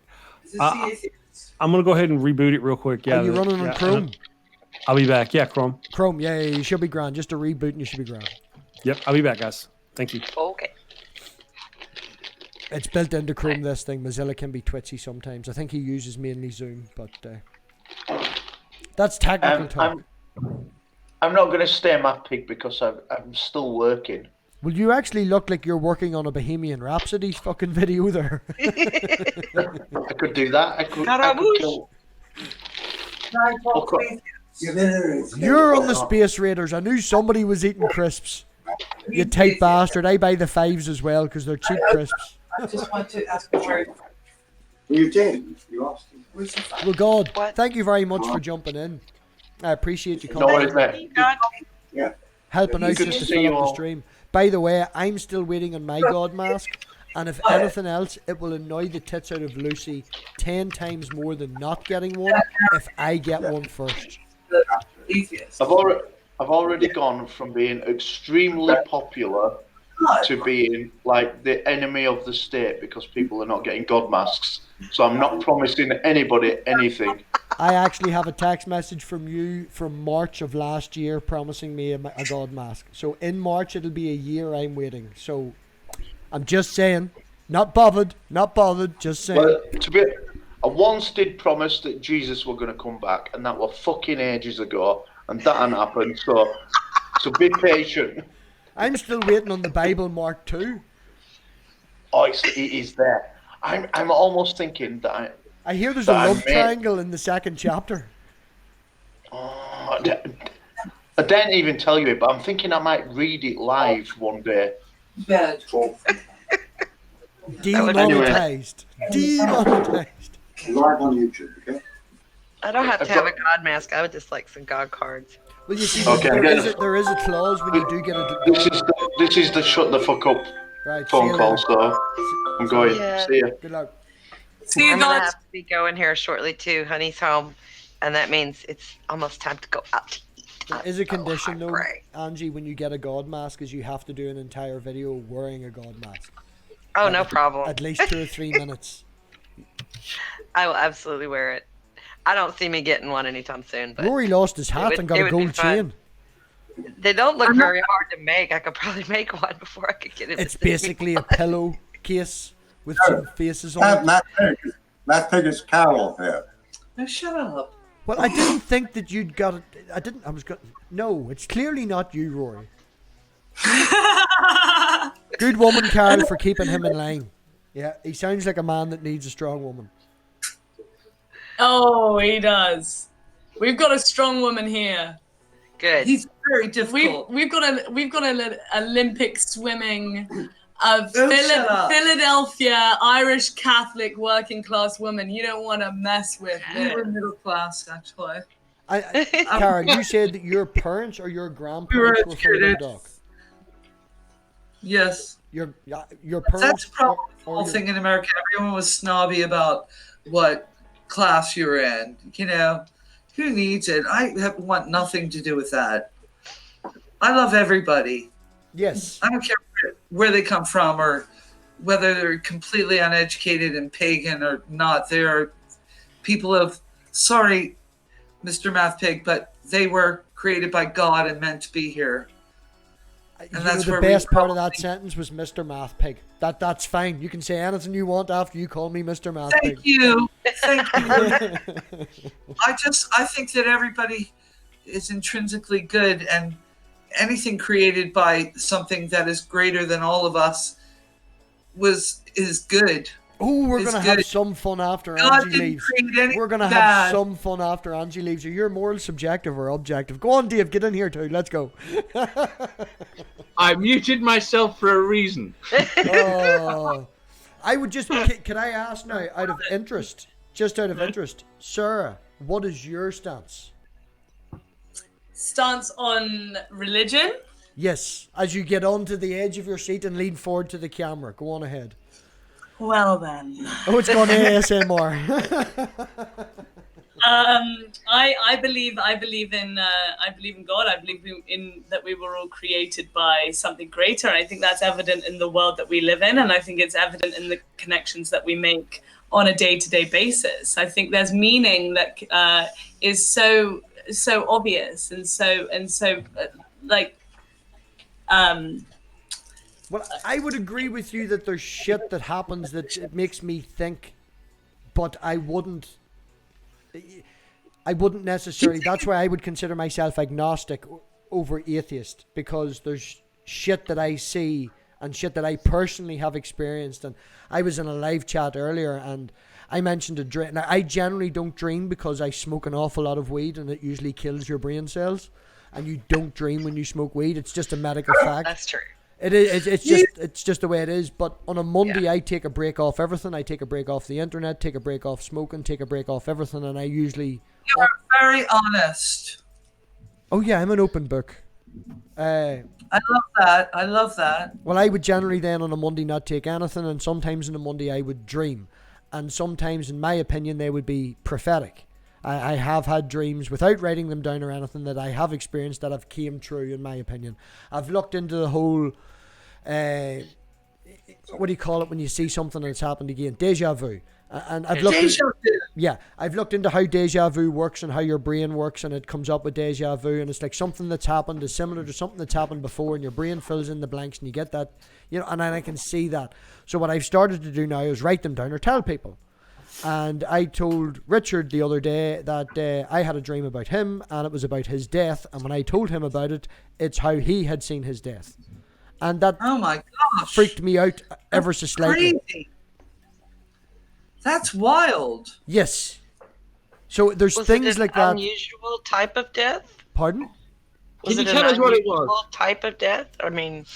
I'm gonna go ahead and reboot it real quick. Yeah. Are you running on Chrome? I'll be back. Yeah, Chrome. Chrome. Yeah, you should be grand. Just a reboot and you should be grand. Yep, I'll be back, guys. Thank you. Okay. It's built into Chrome, this thing. Mozilla can be twitchy sometimes. I think he uses mainly Zoom, but that's technical talk. I'm not going to stay MathPig because I'm still working. Well, you actually look like you're working on a Bohemian Rhapsody fucking video there. I could do that. I could kill. You're on the Space Raiders. I knew somebody was eating crisps. You tight bastard. I buy the 5s as well because they're cheap crisps. I just want to ask a question. You did. You asked him. Well, God, thank you very much for jumping in. I appreciate you coming. No worries, mate. Yeah. Helping out Good just to to see you fill up the all. stream. By the way, I'm still waiting on my God mask, and if anything else, it will annoy the tits out of Lucy 10 times more than not getting one if I get one first. I've already gone from being extremely popular to being like the enemy of the state because people are not getting God masks. So I'm not promising anybody anything. I actually have a text message from you from March of last year promising me a God mask. So in March it'll be a year I'm waiting. So I'm just saying, not bothered, just saying. Well, I once did promise that Jesus were going to come back, and that was fucking ages ago, and that hadn't happened. So be patient. I'm still waiting on the Bible Mark II. Oh, it is there. I'm almost thinking that I hear there's a love triangle in the second chapter. I didn't even tell you it, but I'm thinking I might read it live one day. Bad. Demonetized. Demonetized. Live on YouTube, okay? I don't have to have a God mask. I would just like some God cards. Well, you see, Okay, there is a clause when you do get a... This is the shut the fuck up Right, phone call, so I'm going. Yeah. See ya. Good luck. See you I'm gonna guys. have to be going here shortly too. Honey's home, and that means it's almost time to go out to eat. There is a condition, though, hungry. Angie, when you get a God mask, is you have to do an entire video wearing a God mask. Oh, no problem. At least 2 or 3 minutes. I will absolutely wear it. I don't see me getting one anytime soon. But Rory lost his hat would- and got it a would be gold fun. chain. They don't look very hard to make. I could probably make one before I could get it. It's basically a pillow case with some faces on it. MathPig is Carol here. No, shut up. Well, I didn't think that you'd got it. No, it's clearly not you, Rory. Good woman, Carol, for keeping him in line. Yeah, he sounds like a man that needs a strong woman. Oh, he does. We've got a strong woman here. Good. He's very difficult. We've got an Olympic swimming of shut up. Philadelphia Irish Catholic working class woman. You don't want to mess with We're it. middle class, actually. Karen, you said that your parents or your grandparents were from educated. Dundalk. Your Yes. parents. That's probably the or whole your- thing in America. Everyone was snobby about what class you're in. You know, who needs it? Want nothing to do with that. I love everybody. Yes. I don't care where they come from or whether they're completely uneducated and pagan or not. They're people of, sorry, Mr. MathPig, but they were created by God and meant to be here. That's The where best we part of that probably- sentence was Mr. Mathpig. That's fine. You can say anything you want after you call me Mr. Mathpig. Thank you. Thank you. I think that everybody is intrinsically good, and anything created by something that is greater than all of us is good. Oh, we're It's going to have good. some fun after God Angie didn't leaves. create anything We're going to have bad. some fun after Angie leaves. Are your morals subjective or objective? Go on, Dave. Get in here too. Let's go. I muted myself for a reason. Oh, I would just... Can I ask now, out of interest, just out of interest, Sarah, what is your stance? Stance on religion. Yes, as you get onto the edge of your seat and lean forward to the camera. Go on ahead. Well then, Oh, it's gone ASMR. I believe in God. I believe in that we were all created by something greater. And I think that's evident in the world that we live in, and I think it's evident in the connections that we make on a day-to-day basis. I think there's meaning that is so obvious and so like. Well, I would agree with you that there's shit that happens that it makes me think, but I wouldn't necessarily. That's why I would consider myself agnostic over atheist, because there's shit that I see and shit that I personally have experienced. And I was in a live chat earlier and I mentioned a dream. Now, I generally don't dream because I smoke an awful lot of weed and it usually kills your brain cells. And you don't dream when you smoke weed. It's just a medical fact. That's true. It is. It's just the way it is. But on a Monday, I take a break off everything. I take a break off the internet, take a break off smoking, take a break off everything, and I usually. You're very honest. Oh yeah, I'm an open book. I love that. Well, I would generally then on a Monday not take anything, and sometimes on a Monday I would dream, and sometimes, in my opinion, they would be prophetic. I have had dreams without writing them down or anything that I have experienced that have came true, in my opinion. I've looked into the whole, what do you call it when you see something that's happened again? Deja vu. And I've looked I've looked into how deja vu works and how your brain works, and it comes up with deja vu, and it's like something that's happened is similar to something that's happened before, and your brain fills in the blanks and you get that, and I can see that. So what I've started to do now is write them down or tell people. And I told Richard the other day that I had a dream about him and it was about his death. And when I told him about it, it's how he had seen his death. And that oh my gosh, freaked me out ever so slightly. Crazy. That's wild. Yes. So there's things like that. Unusual type of death? Pardon? Can you tell us what it was? Type of death? I mean...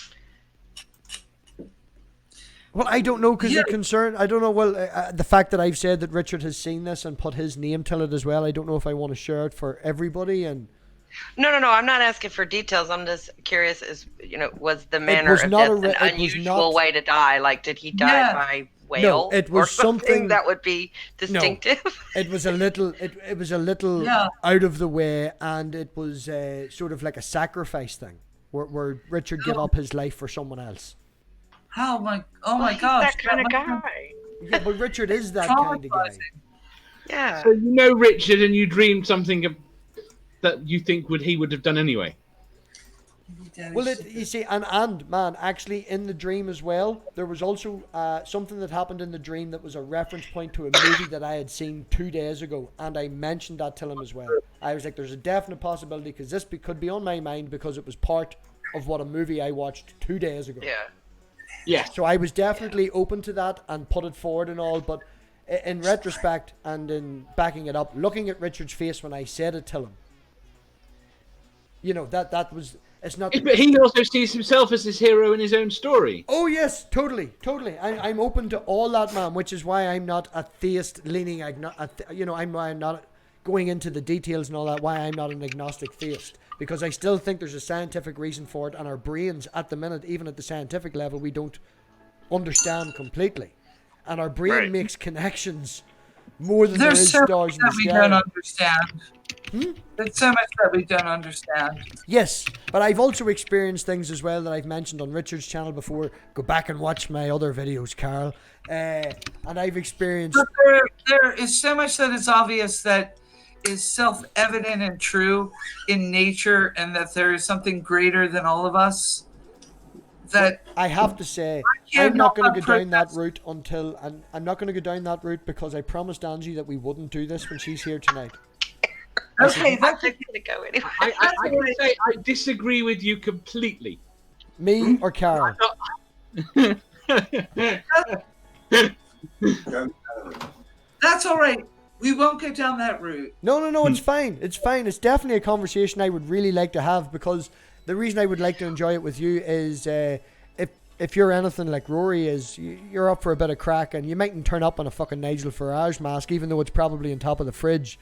Well, I don't know because you're concerned. I don't know. Well, the fact that I've said that Richard has seen this and put his name to it as well, I don't know if I want to share it for everybody. And No. I'm not asking for details. I'm just curious. Was the manner of death an unusual way to die? Like, did he die by whale? No, it was or something that would be distinctive. No, it was a little. It was a little out of the way, and it was sort of like a sacrifice thing, where Richard gave up his life for someone else. Oh my gosh. That kind of guy. Yeah, but Richard is that kind of guy. Yeah. So you know Richard, and you dreamed something that you think he would have done anyway. Well, you see, and man, actually in the dream as well, there was also something that happened in the dream that was a reference point to a movie that I had seen 2 days ago, and I mentioned that to him as well. I was like, there's a definite possibility because this could be on my mind because it was part of what a movie I watched 2 days ago. Yeah. Yeah. So I was definitely open to that and put it forward and all, but in retrospect and in backing it up, looking at Richard's face when I said it to him, that was, it's not... But he also sees himself as his hero in his own story. Oh yes, totally. I'm open to all that, man, which is why I'm not a theist leaning, I'm not going into the details and all that, why I'm not an agnostic theist. Because I still think there's a scientific reason for it, and our brains at the minute, even at the scientific level, we don't understand completely. And our brain makes connections more than there is stars in the sky. We don't understand. There's so much that we don't understand. Yes, but I've also experienced things as well that I've mentioned on Richard's channel before. Go back and watch my other videos, Carl. And I've experienced... But there is so much that is obvious that is self-evident and true in nature, and that there is something greater than all of us. That I have to say, I'm not going to go down that route until... I'm not going to go down that route because I promised Angie that we wouldn't do this when she's here tonight. Okay, that's going to go anyway. I can say I disagree with you completely. Me or Carol? That's all right. We won't go down that route. No, it's fine. It's fine. It's definitely a conversation I would really like to have, because the reason I would like to enjoy it with you is if you're anything like Rory is, you're up for a bit of crack, and you mightn't turn up on a fucking Nigel Farage mask, even though it's probably on top of the fridge.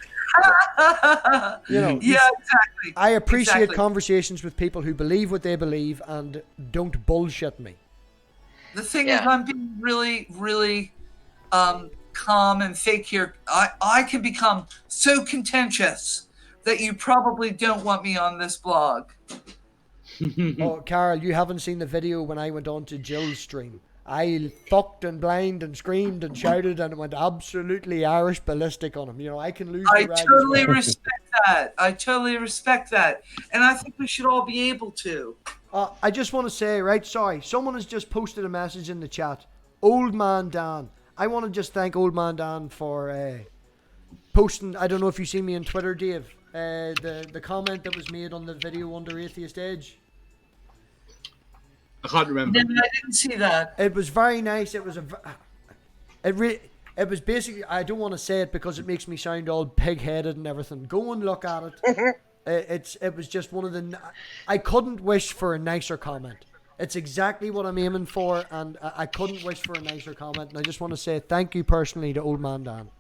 You know. Yeah, exactly. I appreciate conversations with people who believe what they believe and don't bullshit me. The thing is, I'm being really, really calm and fake here. I can become so contentious that you probably don't want me on this blog. Oh, Carol, you haven't seen the video when I went on to Jill's stream. I fucked and blind and screamed and shouted and went absolutely Irish ballistic on him. You know, I can lose the rag as totally well. respect that. I totally respect that. And I think we should all be able to. I just want to say, right, sorry, someone has just posted a message in the chat. Old Man Dan. I want to just thank Old Man Dan for posting, I don't know if you see me on Twitter, Dave, the comment that was made on the video under Atheist Edge. I can't remember. No, I didn't see that. It was very nice. It was it was basically, I don't want to say it because it makes me sound all pig-headed and everything. Go and look at it. It was just one of the, I couldn't wish for a nicer comment. It's exactly what I'm aiming for, and I couldn't wish for a nicer comment. And I just want to say thank you personally to Old Man Dan.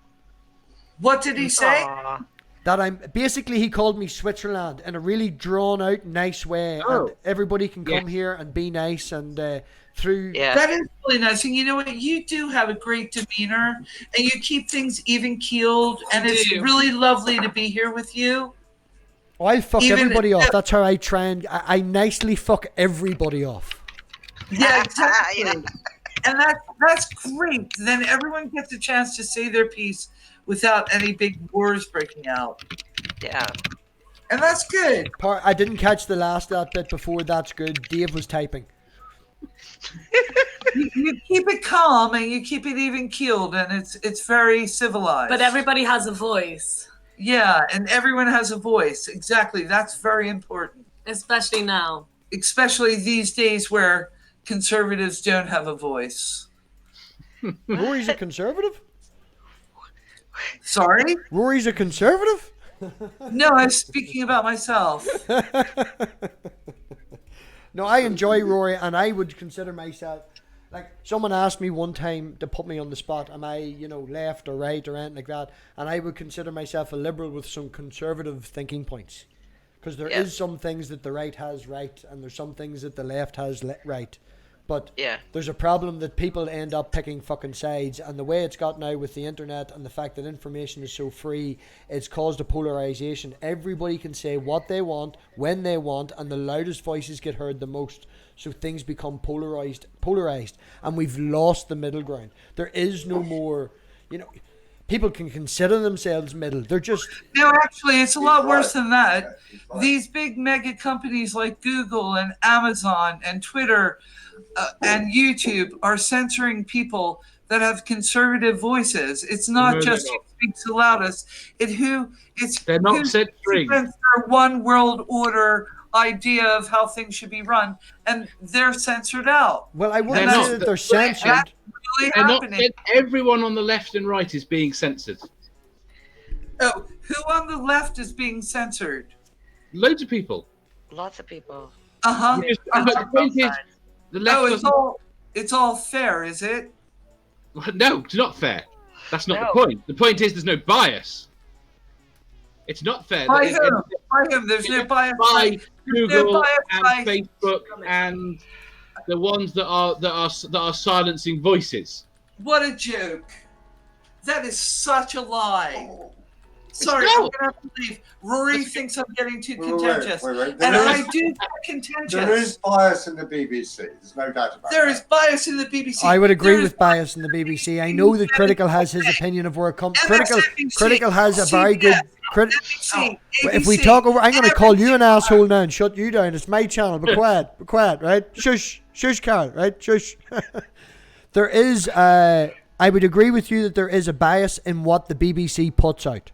What did he say? Aw. That he called me Switzerland in a really drawn out, nice way, and everybody can come here and be nice and through. Yeah. That is really nice, and you know what? You do have a great demeanor, and you keep things even keeled, and it's really lovely to be here with you. Oh, I fuck everybody off. That's how I try and I nicely fuck everybody off. Yeah, exactly. And that's great. Then everyone gets a chance to say their piece without any big wars breaking out. Yeah. And that's good. I didn't catch the last that bit before. That's good. Dave was typing. You keep it calm and you keep it even keeled, and it's very civilized. But everybody has a voice. Yeah, and everyone has a voice. Exactly. That's very important. Especially now. Especially these days where conservatives don't have a voice. Rory's a conservative? Sorry? Rory's a conservative? No, I'm speaking about myself. No, I enjoy Rory, and I would consider myself, like, someone asked me one time to put me on the spot, am I, left or right or anything like that, and I would consider myself a liberal with some conservative thinking points, because there is some things that the right has right, and there's some things that the left has right. But there's a problem that people end up picking fucking sides, and the way it's got now with the internet and the fact that information is so free, it's caused a polarization. Everybody can say what they want, when they want, and the loudest voices get heard the most. So things become polarized, and we've lost the middle ground. There is no more, people can consider themselves middle. They're just... No, actually, it's a lot worse than that. These big mega companies like Google and Amazon and Twitter and YouTube are censoring people that have conservative voices. It's not just who speaks the loudest. They're not censoring their one world order idea of how things should be run, and they're censored out. Well, I wouldn't say that they're censored. That's really happening. Everyone on the left and right is being censored. Oh, who on the left is being censored? Loads of people. Lots of people. Uh-huh. But the point is, the left it's all fair, is it? No, it's not fair. That's not the point. The point is there's no bias. It's not fair. By whom? There's no bias. By Google and Facebook and the ones that are silencing voices. What a joke! That is such a lie. Sorry, I'm gonna have to leave. Rory thinks I'm getting too contentious, and I do get contentious. There is bias in the BBC. There's no doubt about that. There is bias in the BBC. I would agree with bias in the BBC. I know that Critical has his opinion of where it comes. Critical has a very good. If we talk over, I'm going to call you an asshole now and shut you down. It's my channel. Be quiet, right? Shush, Carl, right? Shush. There is. I would agree with you that there is a bias in what the BBC puts out.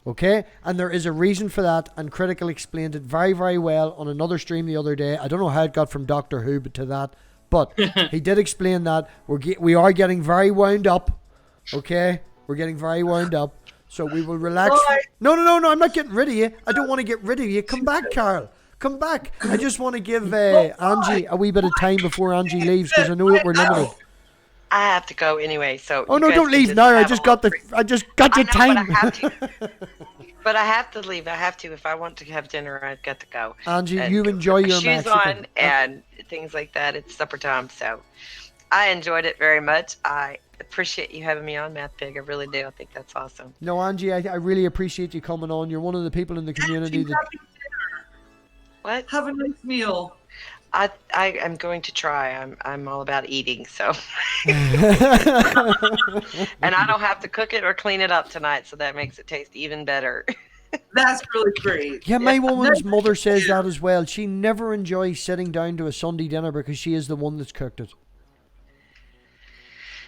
Okay, and there is a reason for that, and Critical explained it very, very well on another stream the other day. I don't know how it got from Doctor Who to that, But he did explain that we are getting very wound up. Okay, we're getting very wound up. So we will relax. No, I'm not getting rid of you. I don't want to get rid of you. Come back, Carl. Come back. I just want to give Angie a wee bit of time before Angie leaves because I know that we're limited. I have to go anyway, so. Oh no! Don't leave now. I just got your time. But I have to. But I have to leave. I have to if I want to have dinner. I've got to go. Angie, you enjoy your shoes on and things like that. It's supper time, so I enjoyed it very much. I appreciate you having me on, MathPig. I really do. I think that's awesome. No, Angie, I really appreciate you coming on. You're one of the people in the community that. What? Have a nice meal. I am going to try. I'm all about eating, so. And I don't have to cook it or clean it up tonight, so that makes it taste even better. That's really great. Yeah, my woman's mother says that as well. She never enjoys sitting down to a Sunday dinner because she is the one that's cooked it.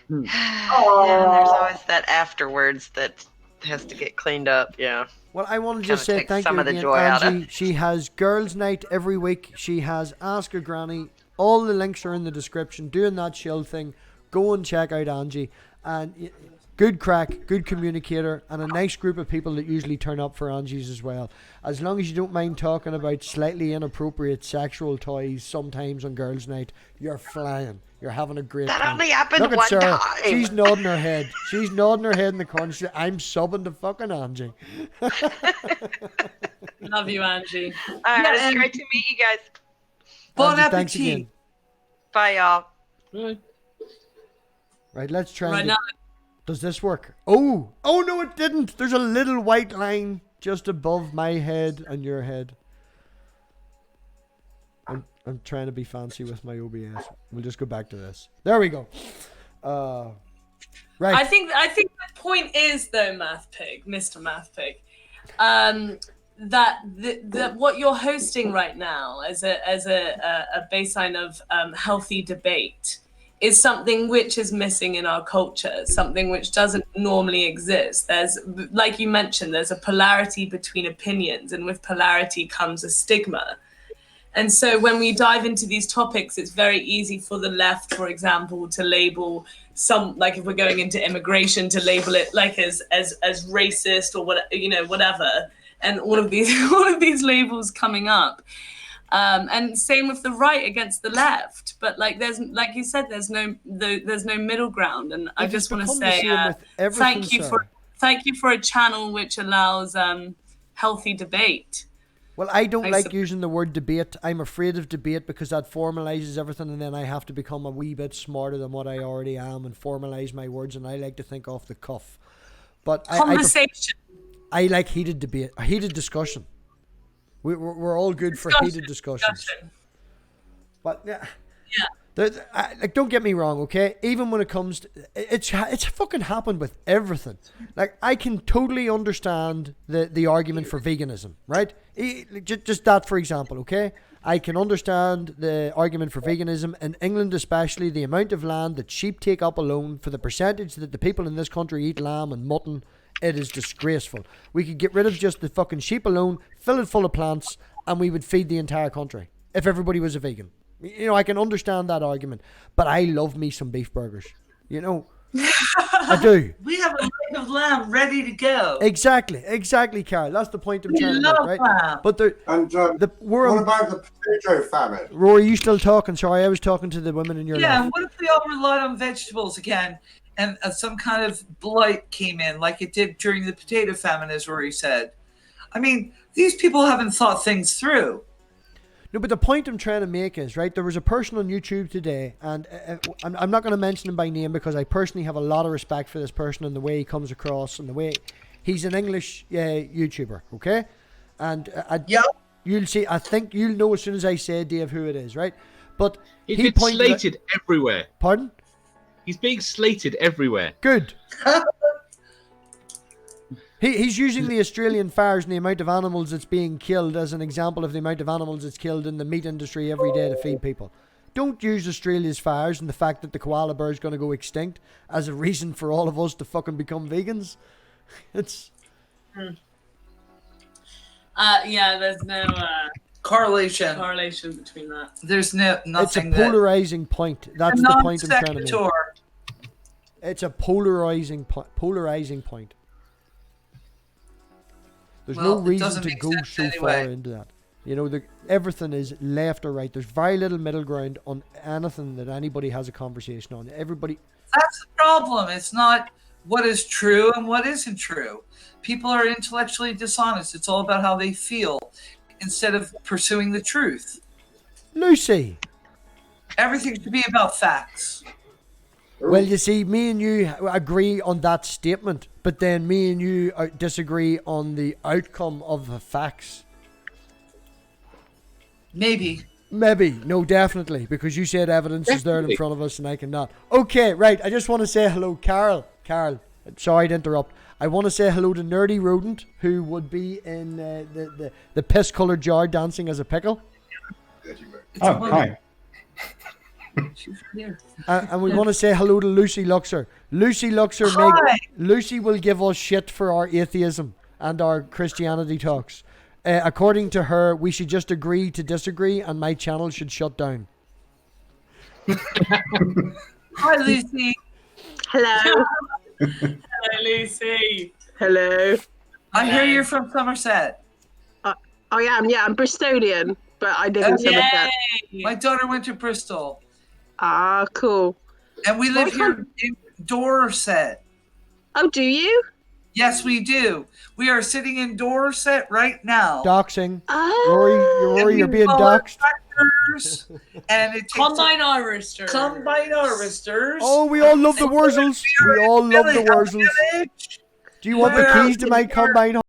Yeah, and there's always that afterwards that has to get cleaned up. Yeah. Well, I want to just say thank you again, Angie. She has girls' night every week. She has Ask a Granny. All the links are in the description. Doing that chill thing. Go and check out Angie. And good crack, good communicator, and a nice group of people that usually turn up for Angie's as well. As long as you don't mind talking about slightly inappropriate sexual toys sometimes on girls' night, you're flying. You're having a great time. That only happened Look at one Sarah. time. She's nodding her head. She's nodding her head in the corner. She's like, I'm subbing to fucking Angie. Love you, Angie. All right, it's great to meet you guys. Bon Angie, thanks appetit. again. Bye, y'all. Right. Right, let's try. Right now, Does this work? Oh no, it didn't. There's a little white line just above my head and your head. I'm trying to be fancy with my OBS. We'll just go back to this. There we go. Right. I think the point is though, MathPig, Mr. MathPig, that what you're hosting right now as a baseline of healthy debate is something which is missing in our culture, something which doesn't normally exist. There's, like you mentioned, there's a polarity between opinions, and with polarity comes a stigma. And so when we dive into these topics, it's very easy for the left, for example, to label some, like if we're going into immigration, to label it like as racist or whatever. And all of these labels coming up. And same with the right against the left. But like you said, there's no middle ground. And I just want to say thank you for a channel which allows healthy debate. Well, I don't like using the word debate. I'm afraid of debate because that formalizes everything, and then I have to become a wee bit smarter than what I already am and formalize my words, and I like to think off the cuff. But conversation. I like heated debate, a heated discussion. We're all good for heated discussions. But yeah. Like, don't get me wrong, okay? Even when it comes to, it's fucking happened with everything. Like, I can totally understand the argument for veganism, right? Just that, for example, okay? I can understand the argument for veganism. In England especially, the amount of land that sheep take up alone, for the percentage that the people in this country eat lamb and mutton, it is disgraceful. We could get rid of just the fucking sheep alone, fill it full of plants, and we would feed the entire country if everybody was a vegan. You know, I can understand that argument, but I love me some beef burgers. You know, I do. We have a leg of lamb ready to go. Exactly, Carl. That's the point I'm trying to make, right? Lamb. But what about the potato famine? Rory, you still talking? Sorry, I was talking to the women in your life. Yeah, what if we all relied on vegetables again, and some kind of blight came in, like it did during the potato famine, as Rory said? I mean, these people haven't thought things through. No, but the point I'm trying to make is, right, there was a person on YouTube today, and I'm not going to mention him by name because I personally have a lot of respect for this person and the way he comes across and the way he's an English YouTuber, okay? And you'll see, I think you'll know as soon as I say, Dave, who it is, right? But he's been slated everywhere. Pardon? He's being slated everywhere. Good. He's using the Australian fires and the amount of animals that's being killed as an example of the amount of animals that's killed in the meat industry every day to feed people. Don't use Australia's fires and the fact that the koala bear is going to go extinct as a reason for all of us to fucking become vegans. It's... Yeah, there's no... correlation between that. There's nothing. It's a polarizing point. That's the point I'm trying to make. It's a polarizing point. There's no reason to go so far into that. You know, everything is left or right. There's very little middle ground on anything that anybody has a conversation on. Everybody. That's the problem. It's not what is true and what isn't true. People are intellectually dishonest. It's all about how they feel instead of pursuing the truth. Lucy. Everything should be about facts. Well, you see, me and you agree on that statement, but then me and you disagree on the outcome of the facts. Maybe. No, definitely, because you said evidence is there in front of us and I cannot. Okay, right, I just want to say hello, Carol, sorry to interrupt. I want to say hello to Nerdy Rodent, who would be in the piss-coloured jar dancing as a pickle. Oh, hi. And we want to say hello to Lucy Luxor. Lucy will give us shit for our atheism and our Christianity talks. According to her, we should just agree to disagree and my channel should shut down. Hi, Lucy. Hello. Hello, Lucy. Hello. I hear you're from Somerset. I am, yeah. I'm Bristolian, but I live in Somerset. My daughter went to Bristol. Ah, cool. And we live here in Dorset. Oh, do you? Yes, we do. We are sitting in Dorset right now. Doxing. Oh. Rory, you're being doxed. And it Combine harvesters. Oh, we all love the Wurzels. We all love the Wurzels. Do you want the keys to my combine